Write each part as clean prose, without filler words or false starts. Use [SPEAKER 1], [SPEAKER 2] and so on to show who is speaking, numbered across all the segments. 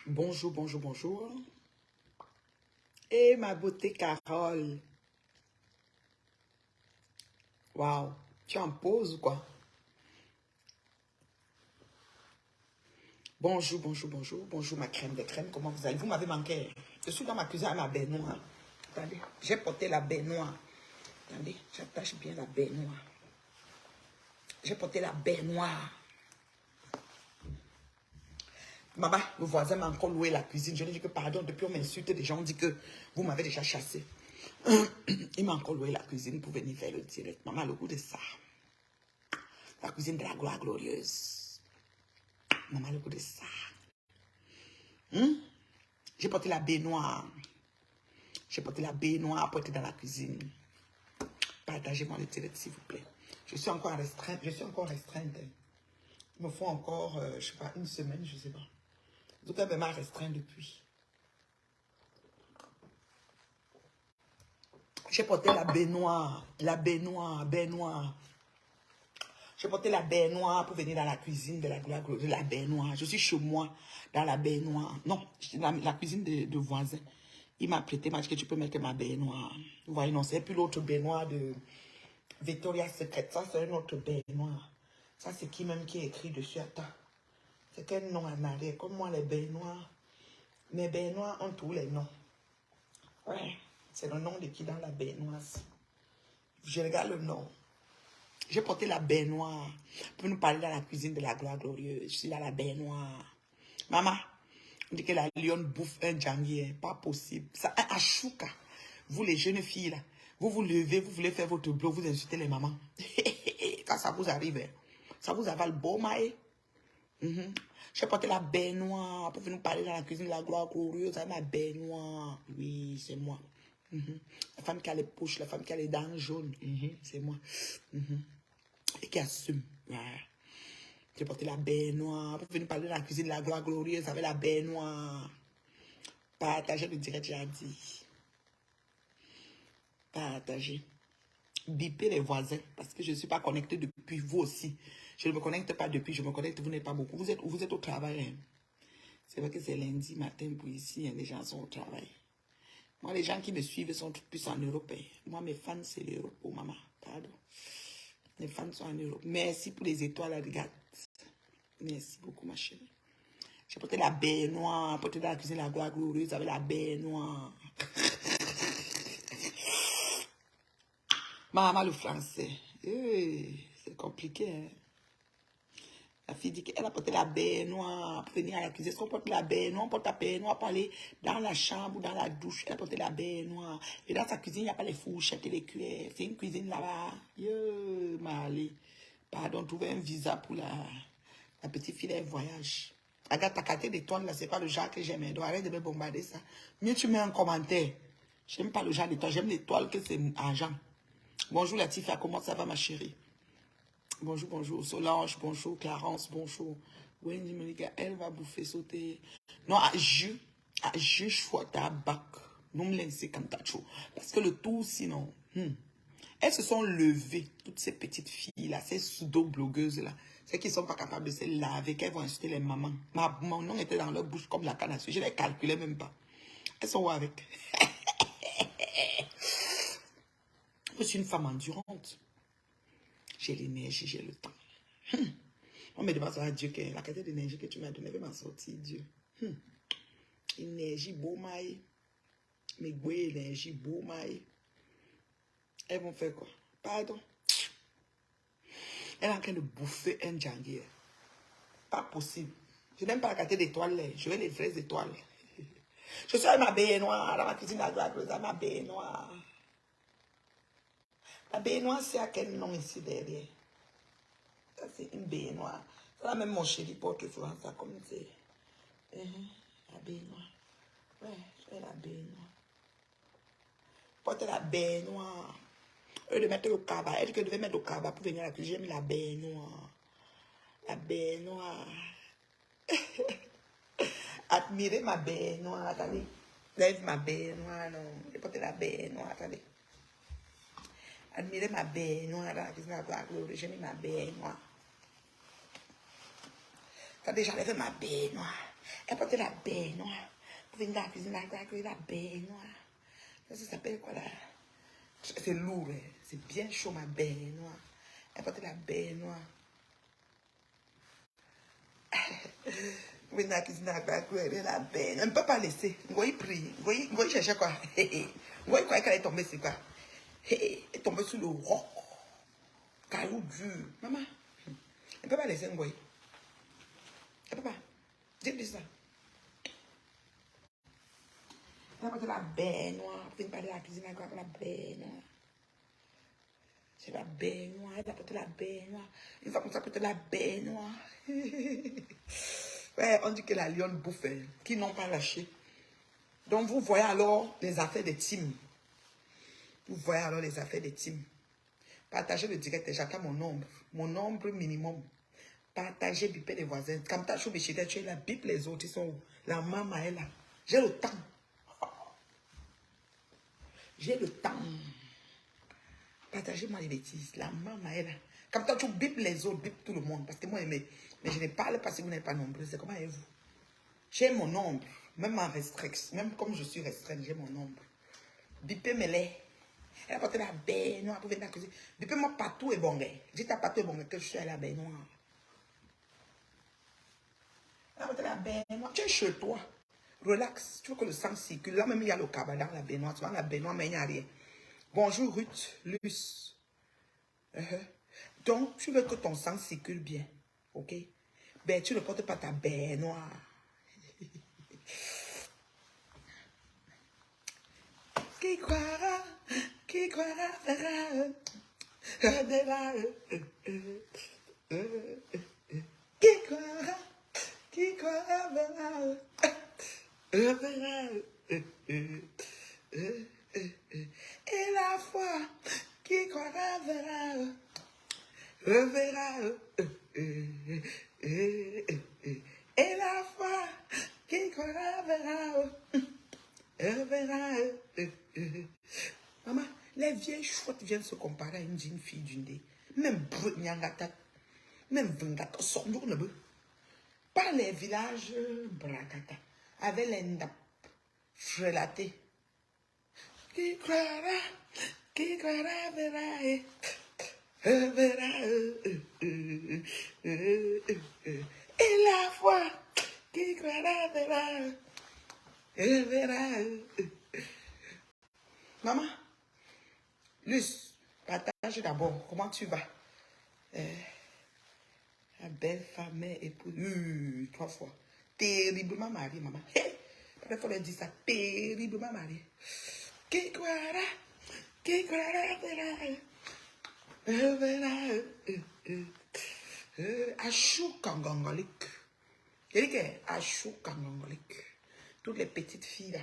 [SPEAKER 1] Bonjour, bonjour, bonjour. Et ma beauté Carole. Waouh. Tu es en pause ou quoi? Bonjour, bonjour, bonjour. Bonjour ma crème de crème. Comment vous allez? Vous m'avez manqué. Je suis dans ma cuisine à ma baignoire. Attendez. J'ai porté la baignoire. Attendez. J'attache bien la baignoire. J'ai porté la baignoire. Maman, le voisin m'a encore loué la cuisine. Je lui ai dit que pardon, depuis on m'insulte, des gens ont dit que vous m'avez déjà chassé. Il m'a encore loué la cuisine pour venir faire le direct. Maman, le goût de ça. La cuisine de la gloire glorieuse. Maman, le goût de ça. J'ai porté la baignoire. J'ai porté la baignoire portée dans la cuisine. Partagez-moi le direct, s'il vous plaît. Je suis encore restreinte. Je suis encore restreinte. Il me faut encore, je sais pas, une semaine, je sais pas. En tout cas, elle m'a restreint depuis. J'ai porté la baignoire. La baignoire, baignoire. J'ai porté la baignoire pour venir dans la cuisine de la gloire de la baignoire. Je suis chez moi, dans la baignoire. Non, la cuisine de voisin. Il m'a prêté, m'a dit que tu peux mettre ma baignoire. Vous voyez, non, c'est plus l'autre baignoire de Victoria's Secret. Ça, c'est une autre baignoire. Ça, c'est qui même qui est écrit dessus? Attends. C'est quel nom en arrière? Comme moi, les baignoires. Mes baignoires ont tous les noms. Ouais. C'est le nom de qui dans la baignoire. Je regarde le nom. J'ai porté la baignoire pour nous parler dans la cuisine de la gloire glorieuse. Je suis dans la baignoire. Maman, on dit que la lionne bouffe un djangier. Pas possible. Ça, un achouka. Vous, les jeunes filles, là, vous vous levez, vous voulez faire votre blog, vous insultez les mamans. Quand ça vous arrive, hein, ça vous avale beau, maï. J'ai porté la baignoire pour venir nous parler dans la cuisine de la gloire glorieuse. C'est ma baignoire. Oui, c'est moi. La femme qui a les poches, la femme qui a les dents jaunes. C'est moi. Et qui assume. Ouais. J'ai porté la baignoire pour venir parler de la cuisine de la gloire glorieuse avec la baignoire. Partagez le direct, j'ai dit. Partagez. Bipez les voisins parce que je ne suis pas connecté depuis vous aussi. Je ne me connecte pas depuis, je me connecte, vous n'êtes pas beaucoup. Vous êtes au travail. Hein. C'est vrai que c'est lundi matin pour ici, hein, les gens sont au travail. Moi, les gens qui me suivent sont plus en Europe. Hein. Moi, mes fans, c'est l'Europe. Oh, maman, pardon. Les fans sont en Europe. Merci pour les étoiles, regarde. Merci beaucoup, ma chérie. J'ai porté la baignoire, porté dans la cuisine la gloire glorieuse avec la baignoire. Maman, le français. C'est compliqué, hein. La fille dit qu'elle a porté la baignoire pour venir à la cuisine. Est-ce qu'on porte la baignoire? On porte la baignoire pour aller dans la chambre ou dans la douche. Elle a porté la baignoire. Et dans sa cuisine, il n'y a pas les fourchettes et les cuillères. C'est une cuisine là-bas. Malé. Pardon, trouver un visa pour la petite fille d'un voyage. Regarde, ta carte d'étoile, là, c'est pas le genre que j'aime. Donc arrête de me bombarder ça. Mieux tu mets un commentaire. J'aime pas le genre d'étoile. J'aime l'étoile que c'est argent. Bonjour Latifa, comment ça va ma chérie? Bonjour, bonjour. Solange, bonjour. Clarence, bonjour. Wendy Monica, elle va bouffer, sauter. Non, je choisis tabac. Non, me laissez comme ça. Parce que le tout, sinon. Elles se sont levées, toutes ces petites filles-là, ces pseudo-blogueuses-là. Celles qui ne sont pas capables de se laver, qu'elles vont insulter les mamans. Mon nom était dans leur bouche comme la canne à sucre. Je ne les calculais même pas. Elles sont où avec? Je suis une femme endurante. J'ai l'énergie, j'ai le temps. On me demande à Dieu que la quantité d'énergie que tu m'as donnée va m'en sortir, Dieu. Énergie, beau maille. Mes goûts, énergie, beau maille. Elles vont faire quoi? Pardon. Elle est en train de bouffer un djangier. Pas possible. Je n'aime pas la quantité d'étoiles. Je veux les vraies étoiles. Je suis avec ma baignoire dans ma cuisine à droite, ma baignoire. La baignoire, c'est à quel nom ici derrière? Ça, c'est une baignoire. Ça, même mon chéri porte souvent ça comme c'est. La baignoire. Ouais, c'est la baignoire. Porte la baignoire. Eux de mettre le cabas. Elle que devait mettre le cabas pour venir à la cuisine. J'ai mis la baignoire. La baignoire. Admirez ma baignoire. Attendez. Lève ma baignoire. Non. J'ai porté la baignoire. Attendez. Admirez ma baignoire dans la cuisine à la gloire. J'ai mis ma baignoire. Attendez, j'enlève ma baignoire. Elle porte la baignoire. Pour venir dans la cuisine à la gloire. La baignoire. Ça s'appelle quoi là? C'est lourd, hein? C'est bien chaud ma baignoire. Elle porte la baignoire. Vous venez dans la cuisine à la gloire. La baignoire. Elle ne peut pas laisser. Ngoï prie. Ngoï cherchait quoi? Ngoï croyait qu'elle est tombée, c'est quoi? Elle est tombée sur le roc. Caillou dur. Maman, elle ne peut pas laisser Ngoï. Elle ne peut pas. Dis-lui ça. Elle a porté la baignoire. Vous venez parler de la cuisine à la baignoire. C'est la baignoire. Elle a porté la baignoire. Une fois qu'on s'est porté la baignoire. Ouais, on dit que la lionne bouffe, qui n'ont pas lâché. Donc vous voyez alors les affaires des teams. Vous voyez alors les affaires des teams. Partagez le direct, j'attends mon nombre minimum. Partagez, bipez les voisins. Comme tu as chou, tu es là, bip les autres, ils sont où? La maman est là. J'ai le temps. J'ai le temps. Partagez-moi les bêtises. La maman est là. Comme ça, tu bip les autres, bip tout le monde. Parce que moi, mais je ne parle pas si vous n'êtes pas nombreux. C'est comment est-vous? J'ai mon nombre. Même en restriction. Même comme je suis restreinte, j'ai mon nombre. Bipez-moi-les. Elle a porté la baignoire pour venir à la cuisine. Bipez-moi partout et bon. Dites à partout et bon que je suis à la baignoire. Elle a porté la baignoire. Tu es chez toi. Relax. Tu veux que le sang circule. Là même, il y a le cabas dans la baignoire. Tu vois la baignoire, mais il n'y a rien. Bonjour Ruth, Luce. Donc, tu veux que ton sang circule bien. Ok? Ben, tu ne portes pas ta baignoire. Qui croira verra. Qui croira verra. Et la foi qui croira verra. Et la foi qui croira verra. Maman, les vieilles chouettes viennent se comparer à une jeune fille d'une dé. Même brut nyangata, même vengata, sordo ne veut. Pas les villages brakata, avec les ndap frelatés. Qui croira verra. Et la foi qui croira verra. Maman, Luce, partage d'abord. Comment tu vas? La belle femme est épouse. 3 fois. Terriblement mariée, maman. Il faut leur dire ça. Terriblement mariée. Qui croira verra. Achou kangangolik. Il dit que achou kangangolik. Toutes les petites filles là,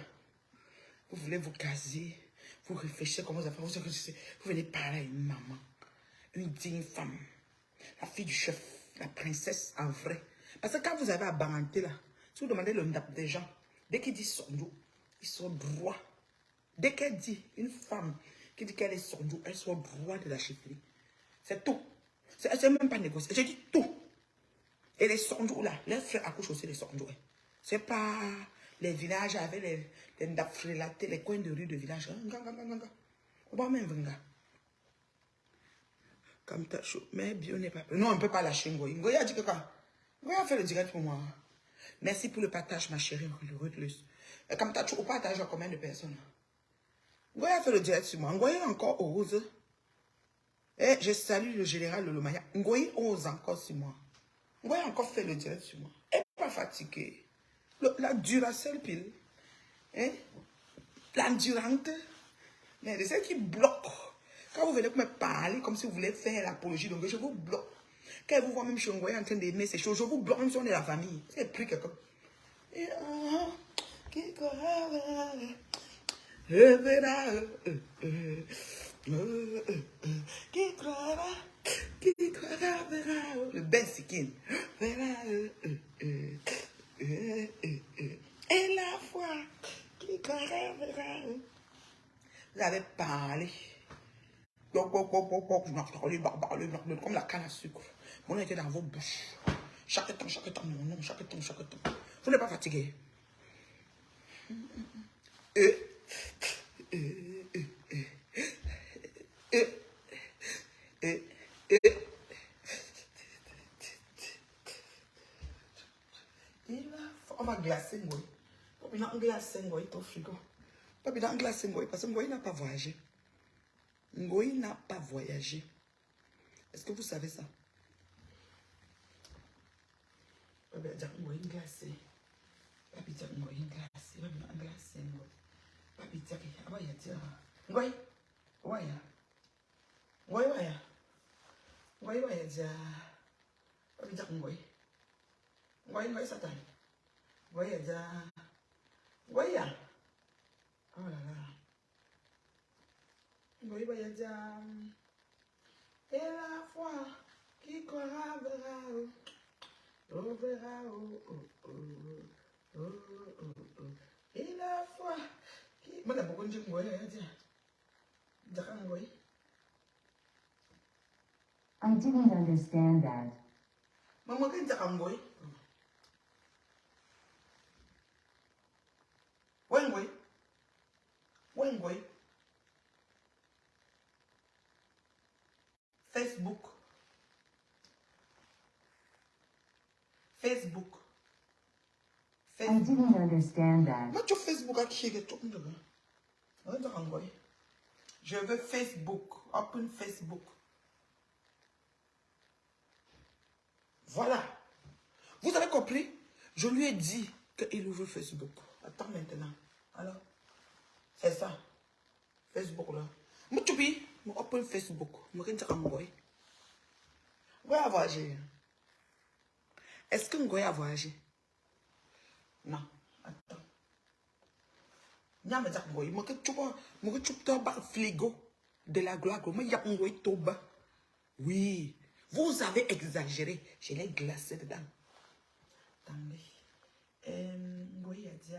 [SPEAKER 1] vous voulez vous caser, vous réfléchissez comment vous allez faire, vous venez parler à une maman, une digne femme, la fille du chef, la princesse en vrai. Parce que quand vous avez abandonné là, si vous demandez le ndap des gens, dès qu'ils disent sonjou, ils sont droits. Dès qu'elle dit, une femme qui dit qu'elle est sonjou, elle soit droit de la chefferie. C'est tout. C'est même pas négocié. J'ai dit tout. Et les sonjou là, les frères accouchent aussi les sonjou. C'est pas les villages avec les ndafrelatés, les coins de rue de village. On va même venir. Comme ta chou. Mais Bio n'est pas prêt. Non, on ne peut pas lâcher Ngoï. Ngoï a dit que quoi? Ngoï a fait le direct pour moi. Merci pour le partage, ma chérie Ruth. Comme ta chou, on partage à combien de personnes? Ngoï a fait le direct sur moi. Ngoï encore ose. Et je salue le général Lolomaya. Ngoï ose encore sur moi. Ngoï a encore fait le direct sur moi. Elle n'est pas fatiguée. La Duracell pile. Hein? L'endurante. Mais de celles qui bloquent. Quand vous venez pour me parler comme si vous voulez faire l'apologie, donc je vous bloque. Quand vous voyez même Chongoye en train d'aimer ces choses, je vous bloque même si on est la famille. C'est plus quelqu'un. Le Ben Sikin. Et la foi qui verra. Vous avez parlé. Comme la canne à sucre. Mon nom était dans vos bouches. Chaque temps, mon nom, chaque temps. Vous n'êtes pas fatigué. On va glacer, moi. On va glacer, moi, au frigo. Papi, dans glacer, moi, parce que moi, il n'a pas voyagé. Ngoï n'a pas voyagé. Est-ce que vous savez ça? Papi, dire Ngoï glacé. Papi, dire Ngoï glacé. Papi, non, glacé, Ngoï. Papi, dire, ah, bah, il y a dire. Ngoï, ouais, Ngoï, ouais. Ngoï, ouais, dire. Papi, dire Ngoï. Ngoï, Satan. Ngoï, dire. Ngoï, ya. Oh là là. Ngoï, ouais, dire. Et la foi qui croira verra. Oh, verra, Et la foi qui. Moi, d'abord, quand je me vois,
[SPEAKER 2] I didn't understand that.
[SPEAKER 1] Maman, quand tu as Wengwe. Facebook.
[SPEAKER 2] I didn't understand that.
[SPEAKER 1] Moi, tu Facebook à qui est tout le monde. Je veux Facebook. Open Facebook. Voilà. Vous avez compris? Je lui ai dit qu'il ouvre Facebook. Attends maintenant. Alors, c'est ça. Facebook là. Moi, tu dis, moi, open Facebook. Moi, je vais Ngoy. Ngoy a voyagé. Est-ce que Ngoy a voyagé? Non. Attends. Nyama jak Ngoy. Moi, je suis un frigo de la gloire. Moi, il y a Ngoy Toba. Oui. Vous avez exagéré. Je l'ai glacé dedans. Attendez. Ngoy a dit.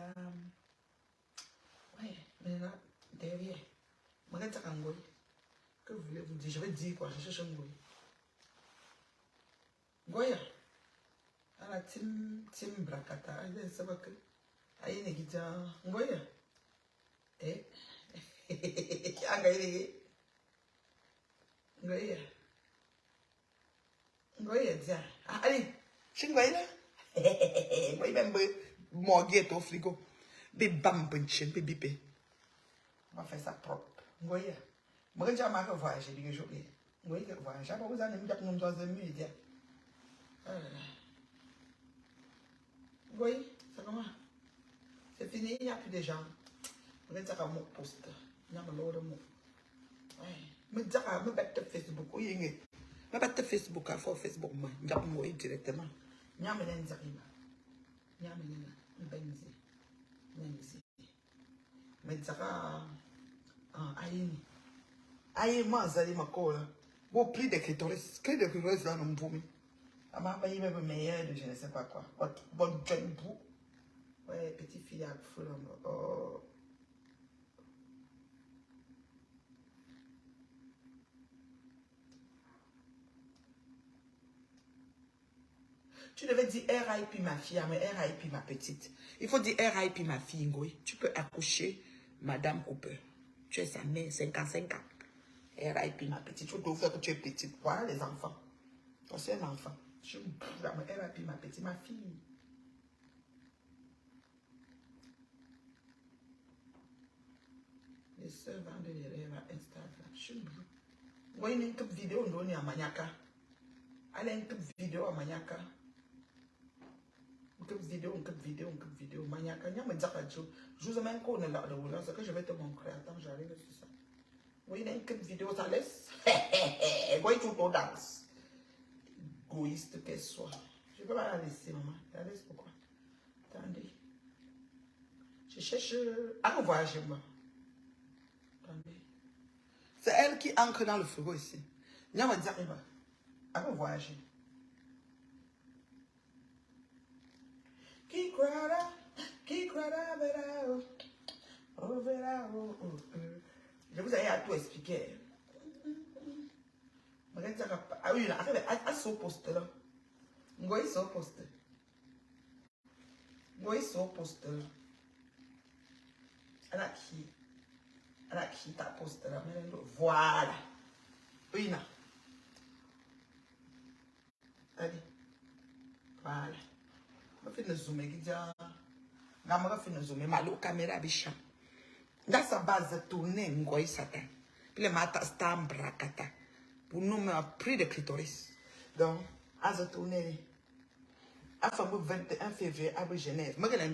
[SPEAKER 1] Ouais, mais là, derrière. Moi, je suis Ngoy. Que voulez-vous dire? Je vais dire quoi? Je cherche Ngoy. Ngoya. À la team Brakata. Il y a que. Aïe, les guitares. Ngoya. Eh? Ngoya. Ngoya, tiens. Allez. Je suis Ngoya là. Moi, même morguer au frigo. Bébam, bunchen, bébé. On va faire ça propre. Ngoya. Moi, j'ai jamais voyagé, les jours. Ngoya, voyage. Après, vous allez me dire que nous sommes amis. Oui, c'est comment? C'est fini, il n'y a plus de gens. Je vais dire à mon poste. Il y a un autre mot. Oui. Je vais dire à mon Facebook. Oui, je vais Facebook à Facebook. Je vais mourir directement. Je vais dire à je vais dire à Aïni. Aïni, moi, je vais dire à plus de clitoris. Que de clitoris dans mon boumi. À ma paye même meilleur de je ne sais pas quoi. Bonne jeune boue. Ouais, petite fille à fou. Oh. Tu devais dire RIP ma fille, mais RIP ma petite. Il faut dire RIP ma fille, Ngoy. Tu peux accoucher Madame Cooper. Tu es sa mère, 55 ans. RIP ma petite. Tu dois faire que tu es petite. Voilà les enfants. Toi, c'est un enfant. Je RIP ma petite, ma fille. Les sœurs vendent des rêves à Instagram. Je suis bleu. Ngoy, il y a une vidéo à Maniaka. Elle a une vidéo à Maniaka. Une vidéo. Maniaka, je vous amène qu'on est là, c'est que je vais te montrer. Attends, j'arrive sur ça. Oui, il y a une vidéo, ça laisse. Voyez tout ton danse. Égoïste qu'elle soit. Je ne peux pas la laisser, maman. La laisse pourquoi? Attendez. Je cherche à voyager, moi. Attendez. C'est elle qui ancre dans le frigo ici. Il y a un dire, à voyager. Qui croira, verra, oh, verra, oh, oh. Je vous ai à tout expliquer. Ah oui, là, à ce poste là. Vous voyez ce poste. Vous voyez ce poste là. Elle a qui ta poste là. Voilà. Oui, là. Allez. Voilà. Je vais faire le zoom. Je vais faire le zoom. Je vais faire le caméra. Dans sa base de tournée, je vais faire ça. Puis le matin, c'est un bracata. Pour nous, on a pris de clitoris. Donc, à ce tournée, à le 21 février, à Genève. Je vais faire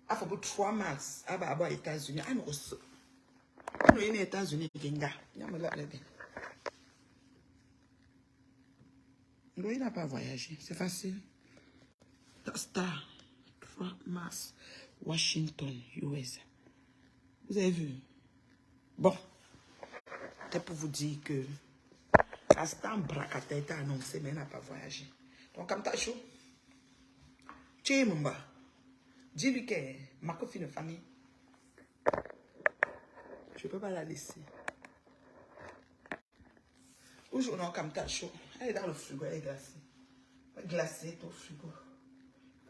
[SPEAKER 1] à 3 mars, à les États-Unis. Ah non, les États-Unis, il n'a pas voyagé, c'est facile. Star, 3 mars, Washington, US. Vous avez vu? Bon, c'est pour vous dire que la star Bracata était annoncée, mais elle n'a pas voyagé. Donc, comme t'as chaud, tu es mon bas. Dis-lui que ma copine de famille, je ne peux pas la laisser. Aujourd'hui, comme t'as chaud, elle est dans le frigo, elle est glacée. Elle est glacée au frigo.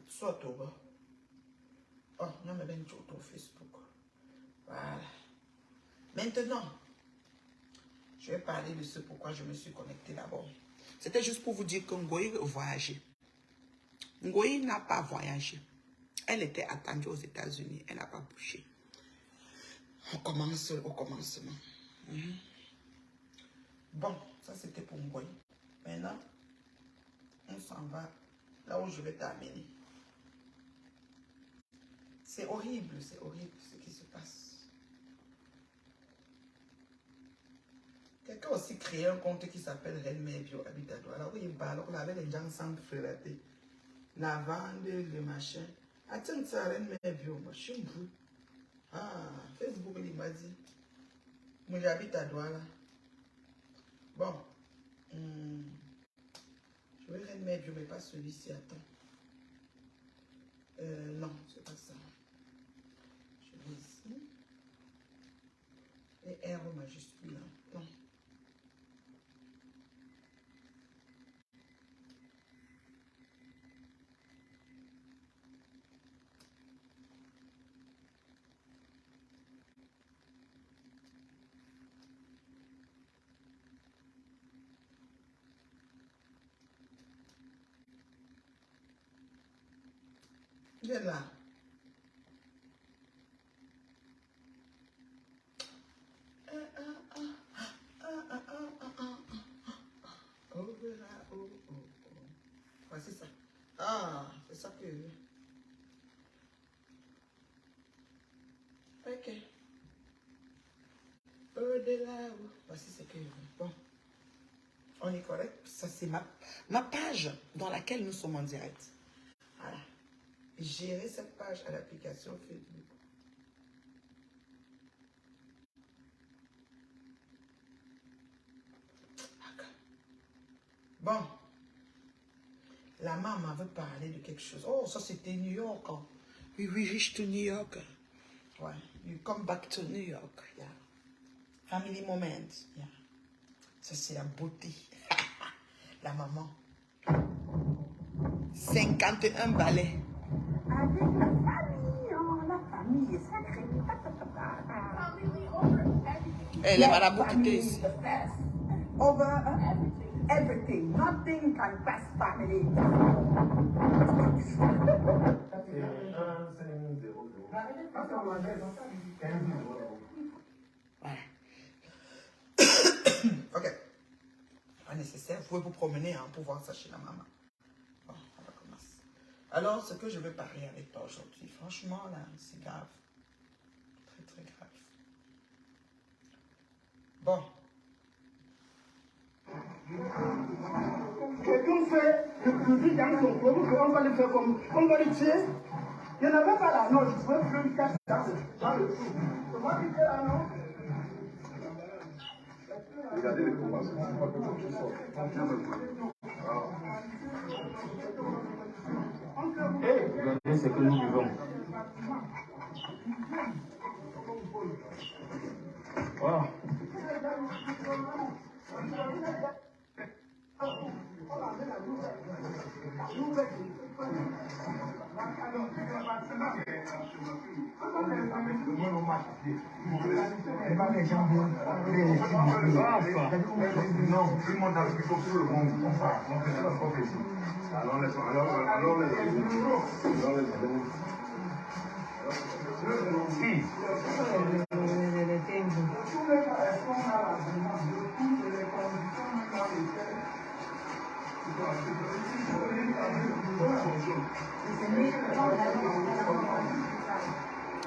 [SPEAKER 1] Soit au bas. Oh, non, mais bien au Facebook. Voilà. Maintenant, je vais parler de ce pourquoi je me suis connectée d'abord. C'était juste pour vous dire que Ngoï voyageait. Ngoï n'a pas voyagé. Elle était attendue aux États-Unis. Elle n'a pas bougé. On commence au commencement. Bon, ça c'était pour Ngoï. Maintenant, on s'en va là où je vais t'amener. C'est horrible ce qui se passe. Quelqu'un a aussi créé un compte qui s'appelle Reine Mère Bio Habitado. Alors oui, alors on avait les gens sans frélater. La vente, le machin. Attends, ça, Reine Mère Bio, moi, je suis un peu. Ah, Facebook, il m'a dit. Moi, j'habite à Douala. Bon. Je vais Reine Mère Bio, mais pas celui-ci. Attends. Non, c'est pas ça. Je vais ici. Et R majuscule. Non. Il est là. Oh, voilà. Oh, oh, oh. Voici ça. Ah, c'est ça que je veux. Ok. Au-delà. Voici ce que je veux. Bon. On est correct. Ça, c'est ma page dans laquelle nous sommes en direct. Voilà. Gérer cette page à l'application Facebook. Bon. La maman veut parler de quelque chose. Oh, ça c'était New York. Hein. We reached to New York. Ouais. You come back to New York. Yeah. Family moment. Yeah. Ça c'est la beauté. La maman. 51 balais.
[SPEAKER 3] Avec la famille, oh, la famille est sacrée.
[SPEAKER 1] Eh, les marabouts qui étaient ici.
[SPEAKER 3] Over everything. Nothing can pass family.
[SPEAKER 1] Voilà. Ok. Pas nécessaire. Vous pouvez vous promener hein, pour voir ça chez la maman. Bon, on va commencer. Alors, ce que je veux parler avec toi aujourd'hui, franchement, là, c'est grave. Très, très grave. Bon.
[SPEAKER 3] Quelqu'un fait le vie dans son corps, on va le faire comme. On va le tuer. Il n'y en avait pas là. Non, je pouvais plus le cacher dans le trou. Comment tu fais là, non?
[SPEAKER 4] Regardez les formations.
[SPEAKER 5] Regardez ce que nous vivons. Voilà.
[SPEAKER 4] Non, tout le monde a plutôt tout le monde. On fait la prophétie. Alors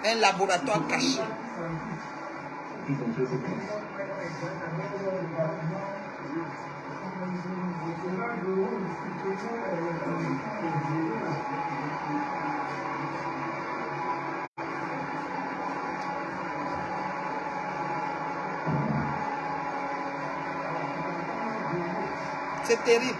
[SPEAKER 1] Un laboratoire caché. C'est terrible.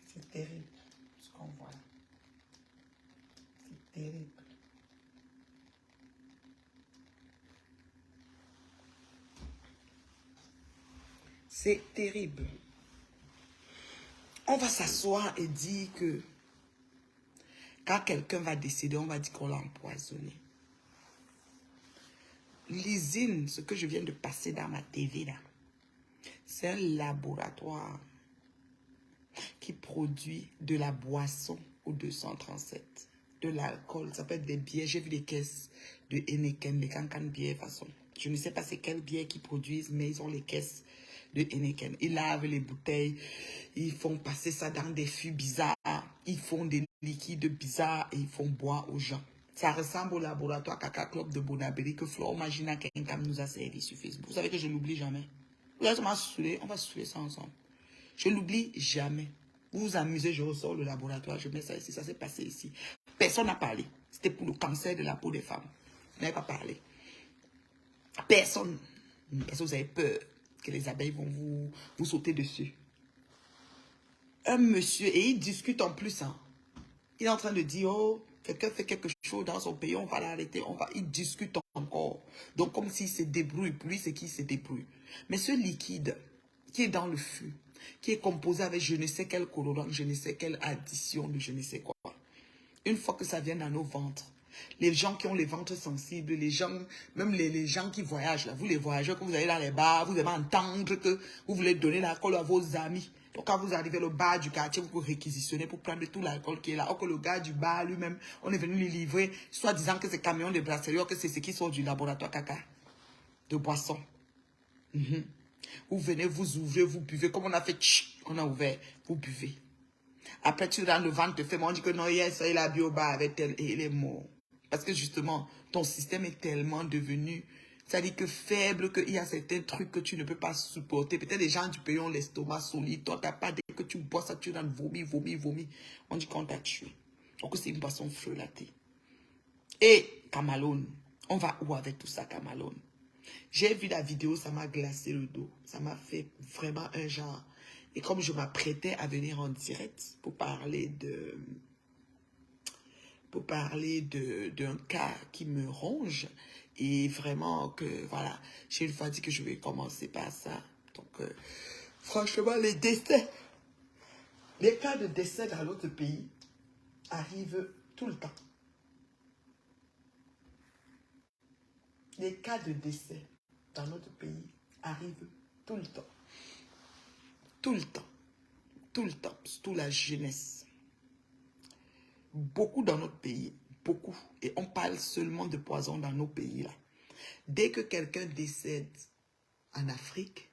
[SPEAKER 1] C'est terrible ce qu'on voit là. C'est terrible. C'est terrible. On va s'asseoir et dire que quand quelqu'un va décéder, on va dire qu'on l'a empoisonné. L'usine, ce que je viens de passer dans ma TV là, c'est un laboratoire qui produit de la boisson au 237, de l'alcool, ça peut être des bières. J'ai vu des caisses de Heineken, des cancan bières façon. Je ne sais pas c'est quelle bière qu'ils produisent, mais ils ont les caisses de Heineken. Ils lavent les bouteilles, ils font passer ça dans des fûts bizarres, ils font des liquides bizarres et ils font boire aux gens. Ça ressemble au laboratoire Caca Club de Bonabéry que Flore Magina Kenkam nous a servi sur Facebook. Vous savez que je ne l'oublie jamais. Vous allez saouler, on va saouler ça ensemble. Je l'oublie jamais. Vous vous amusez, je ressors le laboratoire, je mets ça ici, ça s'est passé ici. Personne n'a parlé. C'était pour le cancer de la peau des femmes. Vous n'avez pas parlé. Personne. Parce que vous avez peur que les abeilles vont vous sauter dessus. Un monsieur, et il discute en plus. Hein. Il est en train de dire, oh, quelqu'un fait quelque chose dans son pays, on va l'arrêter. Il discute encore. Donc comme s'il se débrouille, pour lui c'est qu'il se débrouille. Mais ce liquide qui est dans le fût, qui est composé avec je ne sais quel colorant, je ne sais quelle addition de je ne sais quoi. Une fois que ça vient dans nos ventres, les gens qui ont les ventres sensibles, les gens, même les gens qui voyagent, là, vous les voyageurs, que vous allez dans les bars, vous allez entendre que vous voulez donner l'alcool à vos amis. Donc quand vous arrivez au bar du quartier, vous pouvez réquisitionner pour prendre tout l'alcool qui est là. Or que le gars du bar lui-même, on est venu lui livrer, soit disant que c'est camion de brasserie, or que c'est ce qui sort du laboratoire caca, de boisson. Vous venez, vous ouvrez, vous buvez. Comme on a fait, on a ouvert, vous buvez. Après, tu rentres le ventre, te fait, on dit que non, hier, ça, il a bu au bar avec tel, et il est mort. Parce que justement, ton système est tellement devenu, c'est-à-dire que faible, qu'il y a certains trucs que tu ne peux pas supporter. Peut-être les gens du pays ont l'estomac solide. Toi, tu n'as pas, dès que tu bois ça, tu rentres vomi. On dit qu'on t'a tué. Donc, c'est une boisson frelatée. Et Camalone, on va où avec tout ça, Camalone? J'ai vu la vidéo, ça m'a glacé le dos. Ça m'a fait vraiment un genre. Et comme je m'apprêtais à venir en direct pour parler d'un cas qui me ronge, et vraiment que, voilà, j'ai une fois dit que je vais commencer par ça. Donc, franchement, les décès, les cas de décès dans l'autre pays arrivent tout le temps. Les cas de décès dans notre pays arrivent tout le temps. Tout le temps. Tout le temps. Surtout la jeunesse. Beaucoup dans notre pays. Beaucoup. Et on parle seulement de poison dans nos pays là. Dès que quelqu'un décède en Afrique,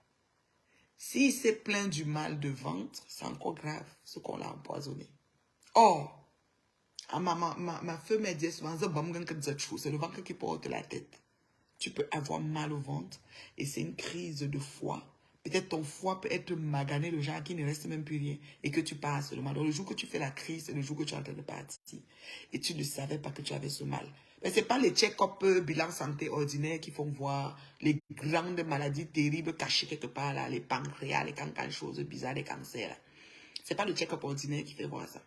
[SPEAKER 1] S'il s'est plaint du mal de ventre, c'est encore grave, ce qu'on l'a empoisonné. Or, ma femme m'a dit souvent, c'est le ventre qui porte la tête. Tu peux avoir mal au ventre et c'est une crise de foie. Peut-être ton foie peut être magané, le genre qui ne reste même plus rien et que tu passes le mal. Donc, le jour que tu fais la crise, c'est le jour que tu es en train de partir. Et tu ne savais pas que tu avais ce mal. Mais ce n'est pas les check-up bilan santé ordinaire qui font voir les grandes maladies terribles cachées quelque part, là, les pancréas, les cancans, choses bizarres, les cancers. Ce n'est pas le check-up ordinaire qui fait voir ça.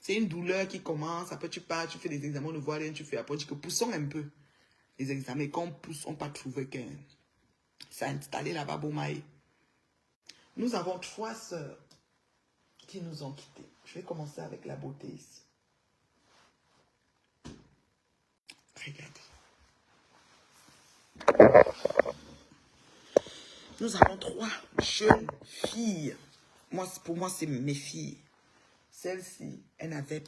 [SPEAKER 1] C'est une douleur qui commence, après tu pars, tu fais des examens, on ne voit rien, tu fais après, tu dis que poussons un peu. Les examens, quand on pousse, on n'a pas trouvé que ça a installé là-bas, Bomaï. Nous avons 3 sœurs qui nous ont quittés. Je vais commencer avec la beauté ici. Regardez. Nous avons 3 jeunes filles. Pour moi, c'est mes filles. Celle-ci, elle n'avait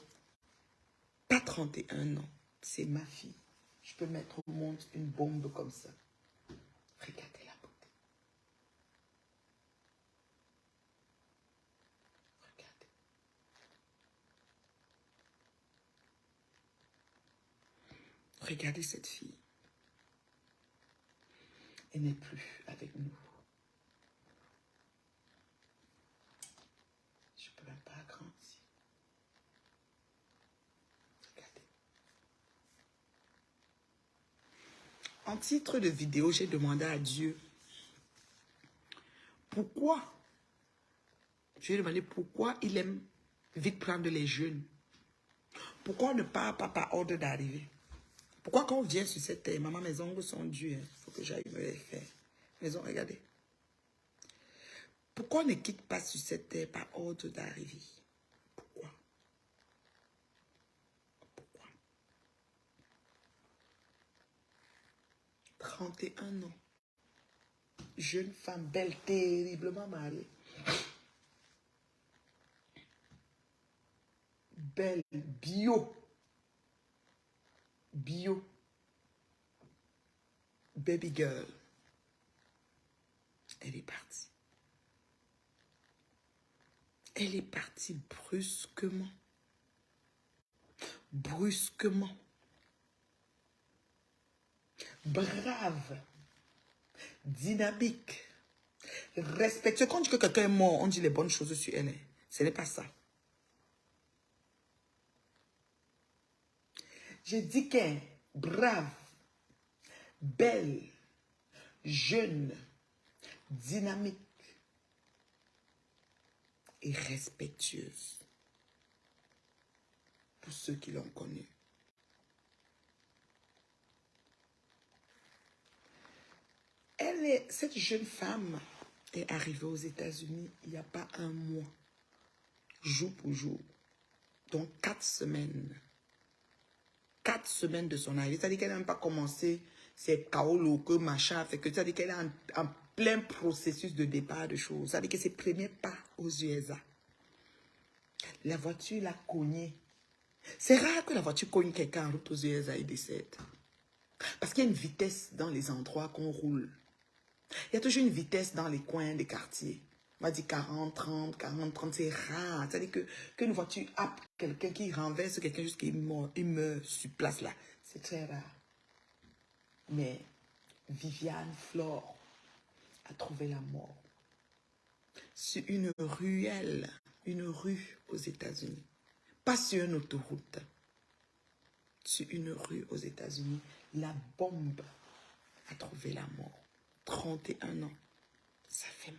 [SPEAKER 1] pas 31 ans. C'est ma fille. Je peux mettre au monde une bombe comme ça. Regardez la beauté. Regardez. Regardez cette fille. Elle n'est plus avec nous. Je ne peux même pas agrandir. Regardez. En titre de vidéo, j'ai demandé à Dieu pourquoi. Je lui ai demandé pourquoi il aime vite prendre les jeunes. Pourquoi on ne part pas par ordre d'arrivée? Pourquoi quand on vient sur cette terre, maman, mes ongles sont durs, il faut que j'aille me les faire. Mes ongles, regardez. Pourquoi on ne quitte pas sur cette terre par ordre d'arrivée? Pourquoi? Pourquoi? 31 ans. Jeune femme, belle, terriblement mariée. Belle, bio. Bio. Baby girl. Elle est partie. Elle est partie brusquement. Brusquement. Brave. Dynamique. Respectueuse. Quand on dit que quelqu'un est mort, on dit les bonnes choses sur elle. Ce n'est pas ça. J'ai dit qu'elle est brave, belle, jeune, dynamique et respectueuse. Pour ceux qui l'ont connue. Cette jeune femme est arrivée aux États-Unis il n'y a pas un mois, jour pour jour, donc 4 semaines. 4 semaines de son arrivée. C'est-à-dire qu'elle n'a même pas commencé ses chaos locaux, machin. C'est-à-dire qu'elle est en plein processus de départ de choses. C'est-à-dire que ses premiers pas aux USA. La voiture l'a cogné. C'est rare que la voiture cogne quelqu'un en route aux USA et décède. Parce qu'il y a une vitesse dans les endroits qu'on roule. Il y a toujours une vitesse dans les coins des quartiers. On va dire 40, 30, 40, 30, c'est rare. C'est-à-dire qu'une voiture happe quelqu'un qui renverse quelqu'un jusqu'à il meurt sur place là. C'est très rare. Mais Viviane Flore a trouvé la mort sur une ruelle, une rue aux États-Unis. Pas sur une autoroute. Sur une rue aux États-Unis. La bombe a trouvé la mort. 31 ans. Ça fait mal.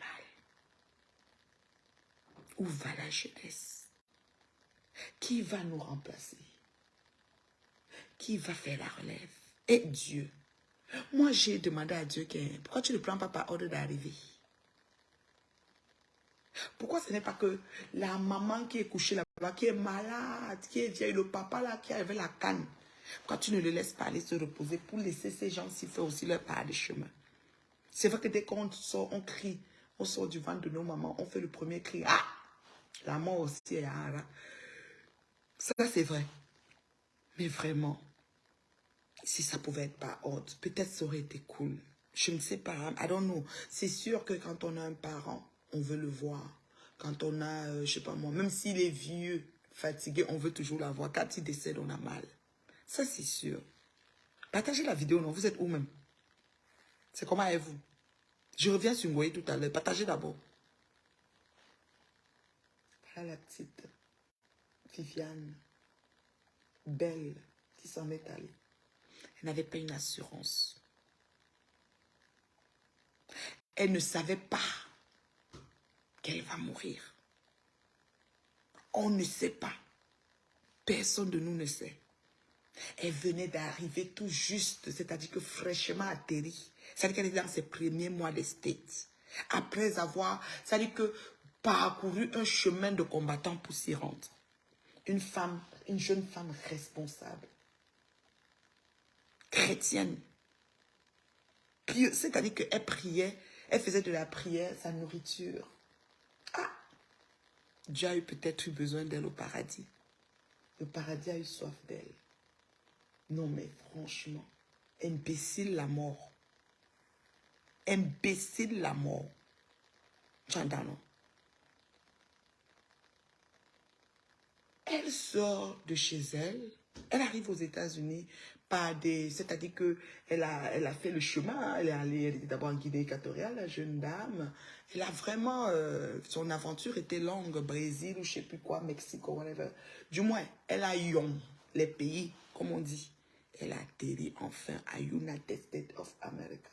[SPEAKER 1] Où va la jeunesse? Qui va nous remplacer? Qui va faire la relève? Et Dieu. Moi, j'ai demandé à Dieu pourquoi tu ne prends pas par ordre d'arrivée? Pourquoi ce n'est pas que la maman qui est couchée là-bas, qui est malade, qui est vieille, le papa là qui avait la canne, pourquoi tu ne le laisses pas aller se reposer pour laisser ces gens-ci faire aussi leur part de chemin? C'est vrai que dès qu'on sort, on crie. On sort du ventre de nos mamans, on fait le premier cri. Ah! La mort aussi est à... Ça, c'est vrai. Mais vraiment, si ça pouvait être par ordre, peut-être ça aurait été cool. Je ne sais pas, I don't know. C'est sûr que quand on a un parent, on veut le voir. Quand on a, je sais pas moi, même s'il est vieux, fatigué, on veut toujours la voir. Quand il décède, on a mal. Ça, c'est sûr. Partagez la vidéo, non? Vous êtes où même? C'est comment est vous? Je reviens sur Ngoye tout à l'heure. Partagez d'abord. Voilà la petite Viviane, belle, qui s'en est allée. Elle n'avait pas une assurance. Elle ne savait pas qu'elle va mourir. On ne sait pas. Personne de nous ne sait. Elle venait d'arriver tout juste, c'est-à-dire que fraîchement atterrie. C'est-à-dire qu'elle était dans ses premiers mois des States. Après avoir, c'est-à-dire que parcouru un chemin de combattant pour s'y rendre. Une femme, une jeune femme responsable. Chrétienne. Pieuse, c'est-à-dire qu'elle priait, elle faisait de la prière sa nourriture. Ah! Dieu a eu peut-être eu besoin d'elle au paradis. Le paradis a eu soif d'elle. Non mais franchement, imbécile la mort. Imbécile la mort. Chandano. Elle sort de chez elle. Elle arrive aux États-Unis par des... C'est-à-dire qu'elle a fait le chemin. Elle est allée d'abord en Guinée équatoriale, la jeune dame. Elle a vraiment... son aventure était longue. Brésil ou je ne sais plus quoi, Mexique ou whatever. Du moins, elle a eu les pays, comme on dit. Elle a atterri enfin à United States of America.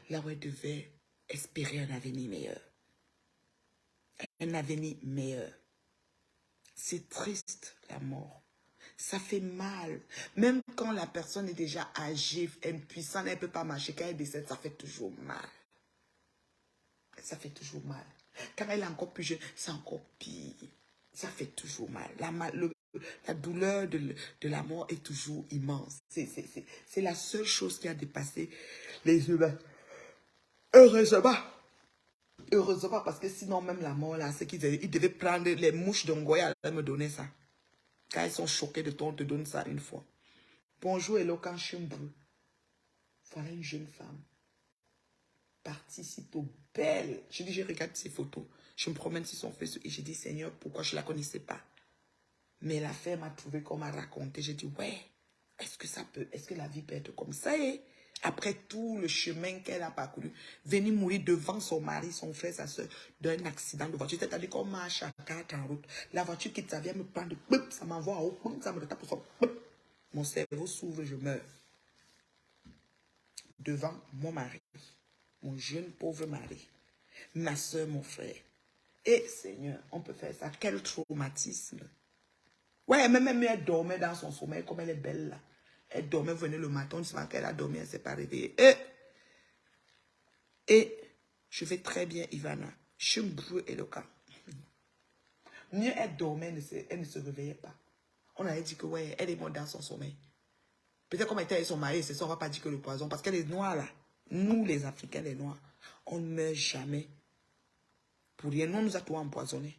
[SPEAKER 1] Là où elle devait espérer un avenir meilleur. Un avenir meilleur. C'est triste, la mort. Ça fait mal. Même quand la personne est déjà âgée, impuissante, elle ne peut pas marcher. Quand elle décède, ça fait toujours mal. Ça fait toujours mal. Quand elle est encore plus jeune, c'est encore pire. Ça fait toujours mal. La douleur de la mort est toujours immense. C'est la seule chose qui a dépassé les humains. Heureusement. Heureusement, parce que sinon, même la mort, là, c'est qu'ils devaient prendre les mouches de Ngoya et me donner ça. Quand ils sont choqués de toi, on te donne ça une fois. Bonjour, Eloquent Chimbrou. Voilà une jeune femme. Participe belle. Je dis, je regarde ses photos. Je me promène sur son Facebook et je dis, Seigneur, pourquoi je ne la connaissais pas? Mais l'affaire m'a trouvé comme à raconter. J'ai dit, ouais, est-ce que la vie peut être comme ça? Et après tout le chemin qu'elle a parcouru, venir mourir devant son mari, son frère, sa soeur, d'un accident de voiture. C'est-à-dire qu'on marche à 4 en route. La voiture qui vient me prendre, ça m'envoie en haut, ça me tape sur son. Mon cerveau s'ouvre, je meurs. Devant mon mari, mon jeune pauvre mari, ma soeur, mon frère. Et Seigneur, on peut faire ça. Quel traumatisme. Ouais, même elle dormait dans son sommeil, comme elle est belle là. Elle dormait, venait le matin, on dit qu'elle a dormi, elle ne s'est pas réveillée. Et je vais très bien, Ivana. Je me brûle et le cas. Mieux elle dormait, elle ne se réveillait pas. On avait dit que ouais, elle est morte dans son sommeil. Peut-être comme elle était avec son mari, c'est ça, on ne va pas dire que le poison, parce qu'elle est noire là. Nous, les Africains, les noirs, on ne meurt jamais. Pour rien, nous, on nous a tout empoisonné.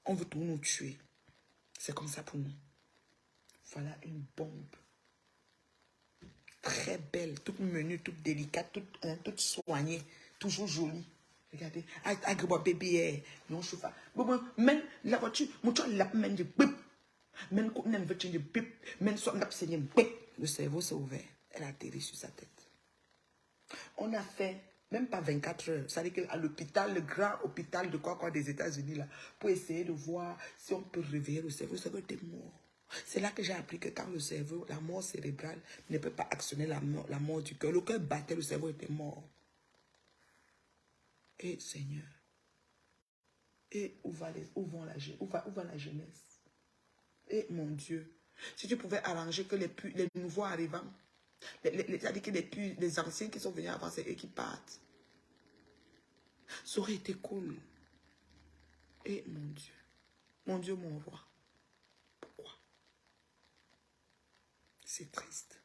[SPEAKER 1] On veut tout nous tuer. C'est comme ça pour nous. Voilà une bombe. Très belle, toute menue, toute délicate, toute soignée, toujours jolie. Regardez, agribois bébé, non chauffard. Même la voiture, mon toit l'a même de bip. Même quand on veut de bip, même soit on a saigné bip. Le cerveau s'est ouvert. Elle a atterri sur sa tête. On a fait même pas 24 heures. Ça veut dire qu'à l'hôpital, le grand hôpital de quoi des États-Unis là, pour essayer de voir si on peut réveiller le cerveau était mort. C'est là que j'ai appris que quand le cerveau, la mort cérébrale ne peut pas actionner la mort du cœur. Le cœur battait, le cerveau était mort. Et Seigneur, et où va la jeunesse? Et mon Dieu, si tu pouvais arranger que les nouveaux arrivants, c'est-à-dire que les anciens qui sont venus avant, c'est eux qui partent. Ça aurait été cool. Et mon Dieu, mon roi. Pourquoi? C'est triste.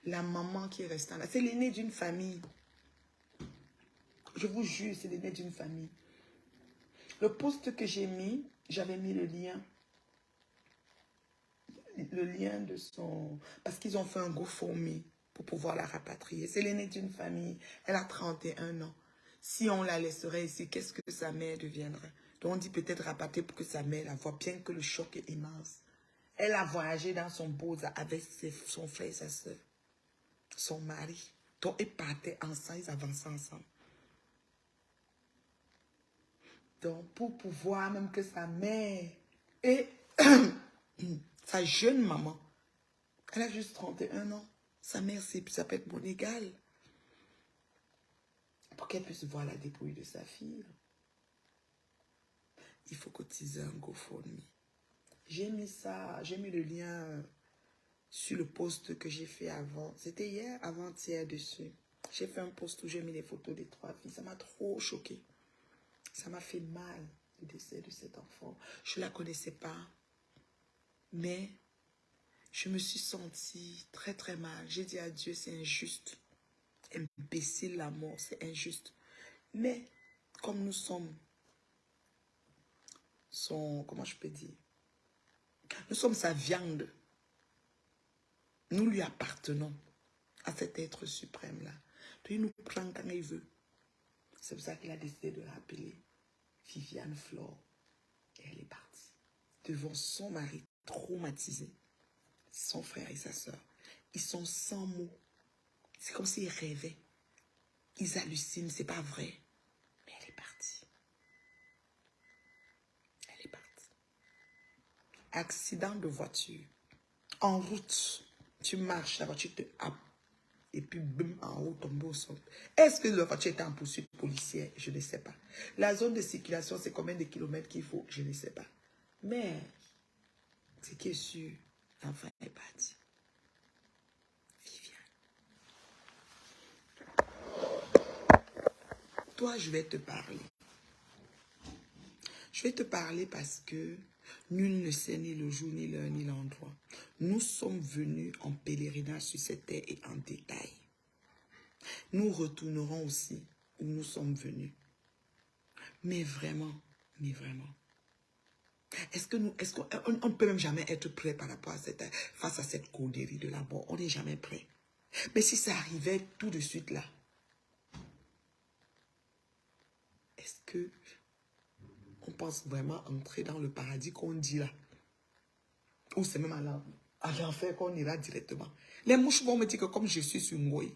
[SPEAKER 1] La maman qui est restée là, c'est l'aîné d'une famille. Je vous jure, c'est l'aîné d'une famille. Le post que j'ai mis, j'avais mis le lien. le lien de son... Parce qu'ils ont fait un GoFundMe pour pouvoir la rapatrier. C'est l'aînée d'une famille. Elle a 31 ans. Si on la laisserait ici, qu'est-ce que sa mère deviendrait? Donc on dit peut-être rapatrier pour que sa mère la voie, bien que le choc est immense. Elle a voyagé dans son Boza avec son frère et sa soeur, son mari. Donc ils partaient ensemble, ils avançaient ensemble. Donc pour pouvoir même que sa mère et sa jeune maman, elle a juste 31 ans. Sa mère s'appelle mon égale. Pour qu'elle puisse voir la dépouille de sa fille, il faut cotiser un GoFundMe. J'ai mis ça, j'ai mis le lien sur le post que j'ai fait avant. C'était hier, avant-hier dessus. J'ai fait un post où j'ai mis les photos des 3 filles. Ça m'a trop choqué. Ça m'a fait mal, le décès de cet enfant. Je ne la connaissais pas. Mais je me suis sentie très très mal. J'ai dit à Dieu, c'est injuste. Imbécile la mort, c'est injuste. Mais comme nous sommes comment je peux dire? Nous sommes sa viande. Nous lui appartenons à cet être suprême-là. Puis il nous prend quand il veut. C'est pour ça qu'il a décidé de rappeler Viviane Flore. Et elle est partie. Devant son mari traumatisé, son frère et sa soeur. Ils sont sans mots. C'est comme s'ils rêvaient. Ils hallucinent, c'est pas vrai. Mais elle est partie. Elle est partie. Accident de voiture. En route, tu marches, la voiture te happe. Et puis, boum, en haut, tombe au sol. Est-ce que la voiture était en poursuite policière? Je ne sais pas. La zone de circulation, c'est combien de kilomètres qu'il faut? Je ne sais pas. Mais, ce qui est sûr, l'enfant est parti. Viviane. Toi, je vais te parler. Je vais te parler parce que nul ne sait ni le jour, ni l'heure, ni l'endroit. Nous sommes venus en pèlerinage sur cette terre et en détail. Nous retournerons aussi où nous sommes venus. Mais vraiment, est-ce qu'on ne peut même jamais être prêt par rapport à face à cette cauderie de la mort? On n'est jamais prêt. Mais si ça arrivait tout de suite là, est-ce que on pense vraiment entrer dans le paradis qu'on dit là? Ou c'est même à l'enfer qu'on ira directement? Les mouches vont me dire que comme je suis sur Ngoï,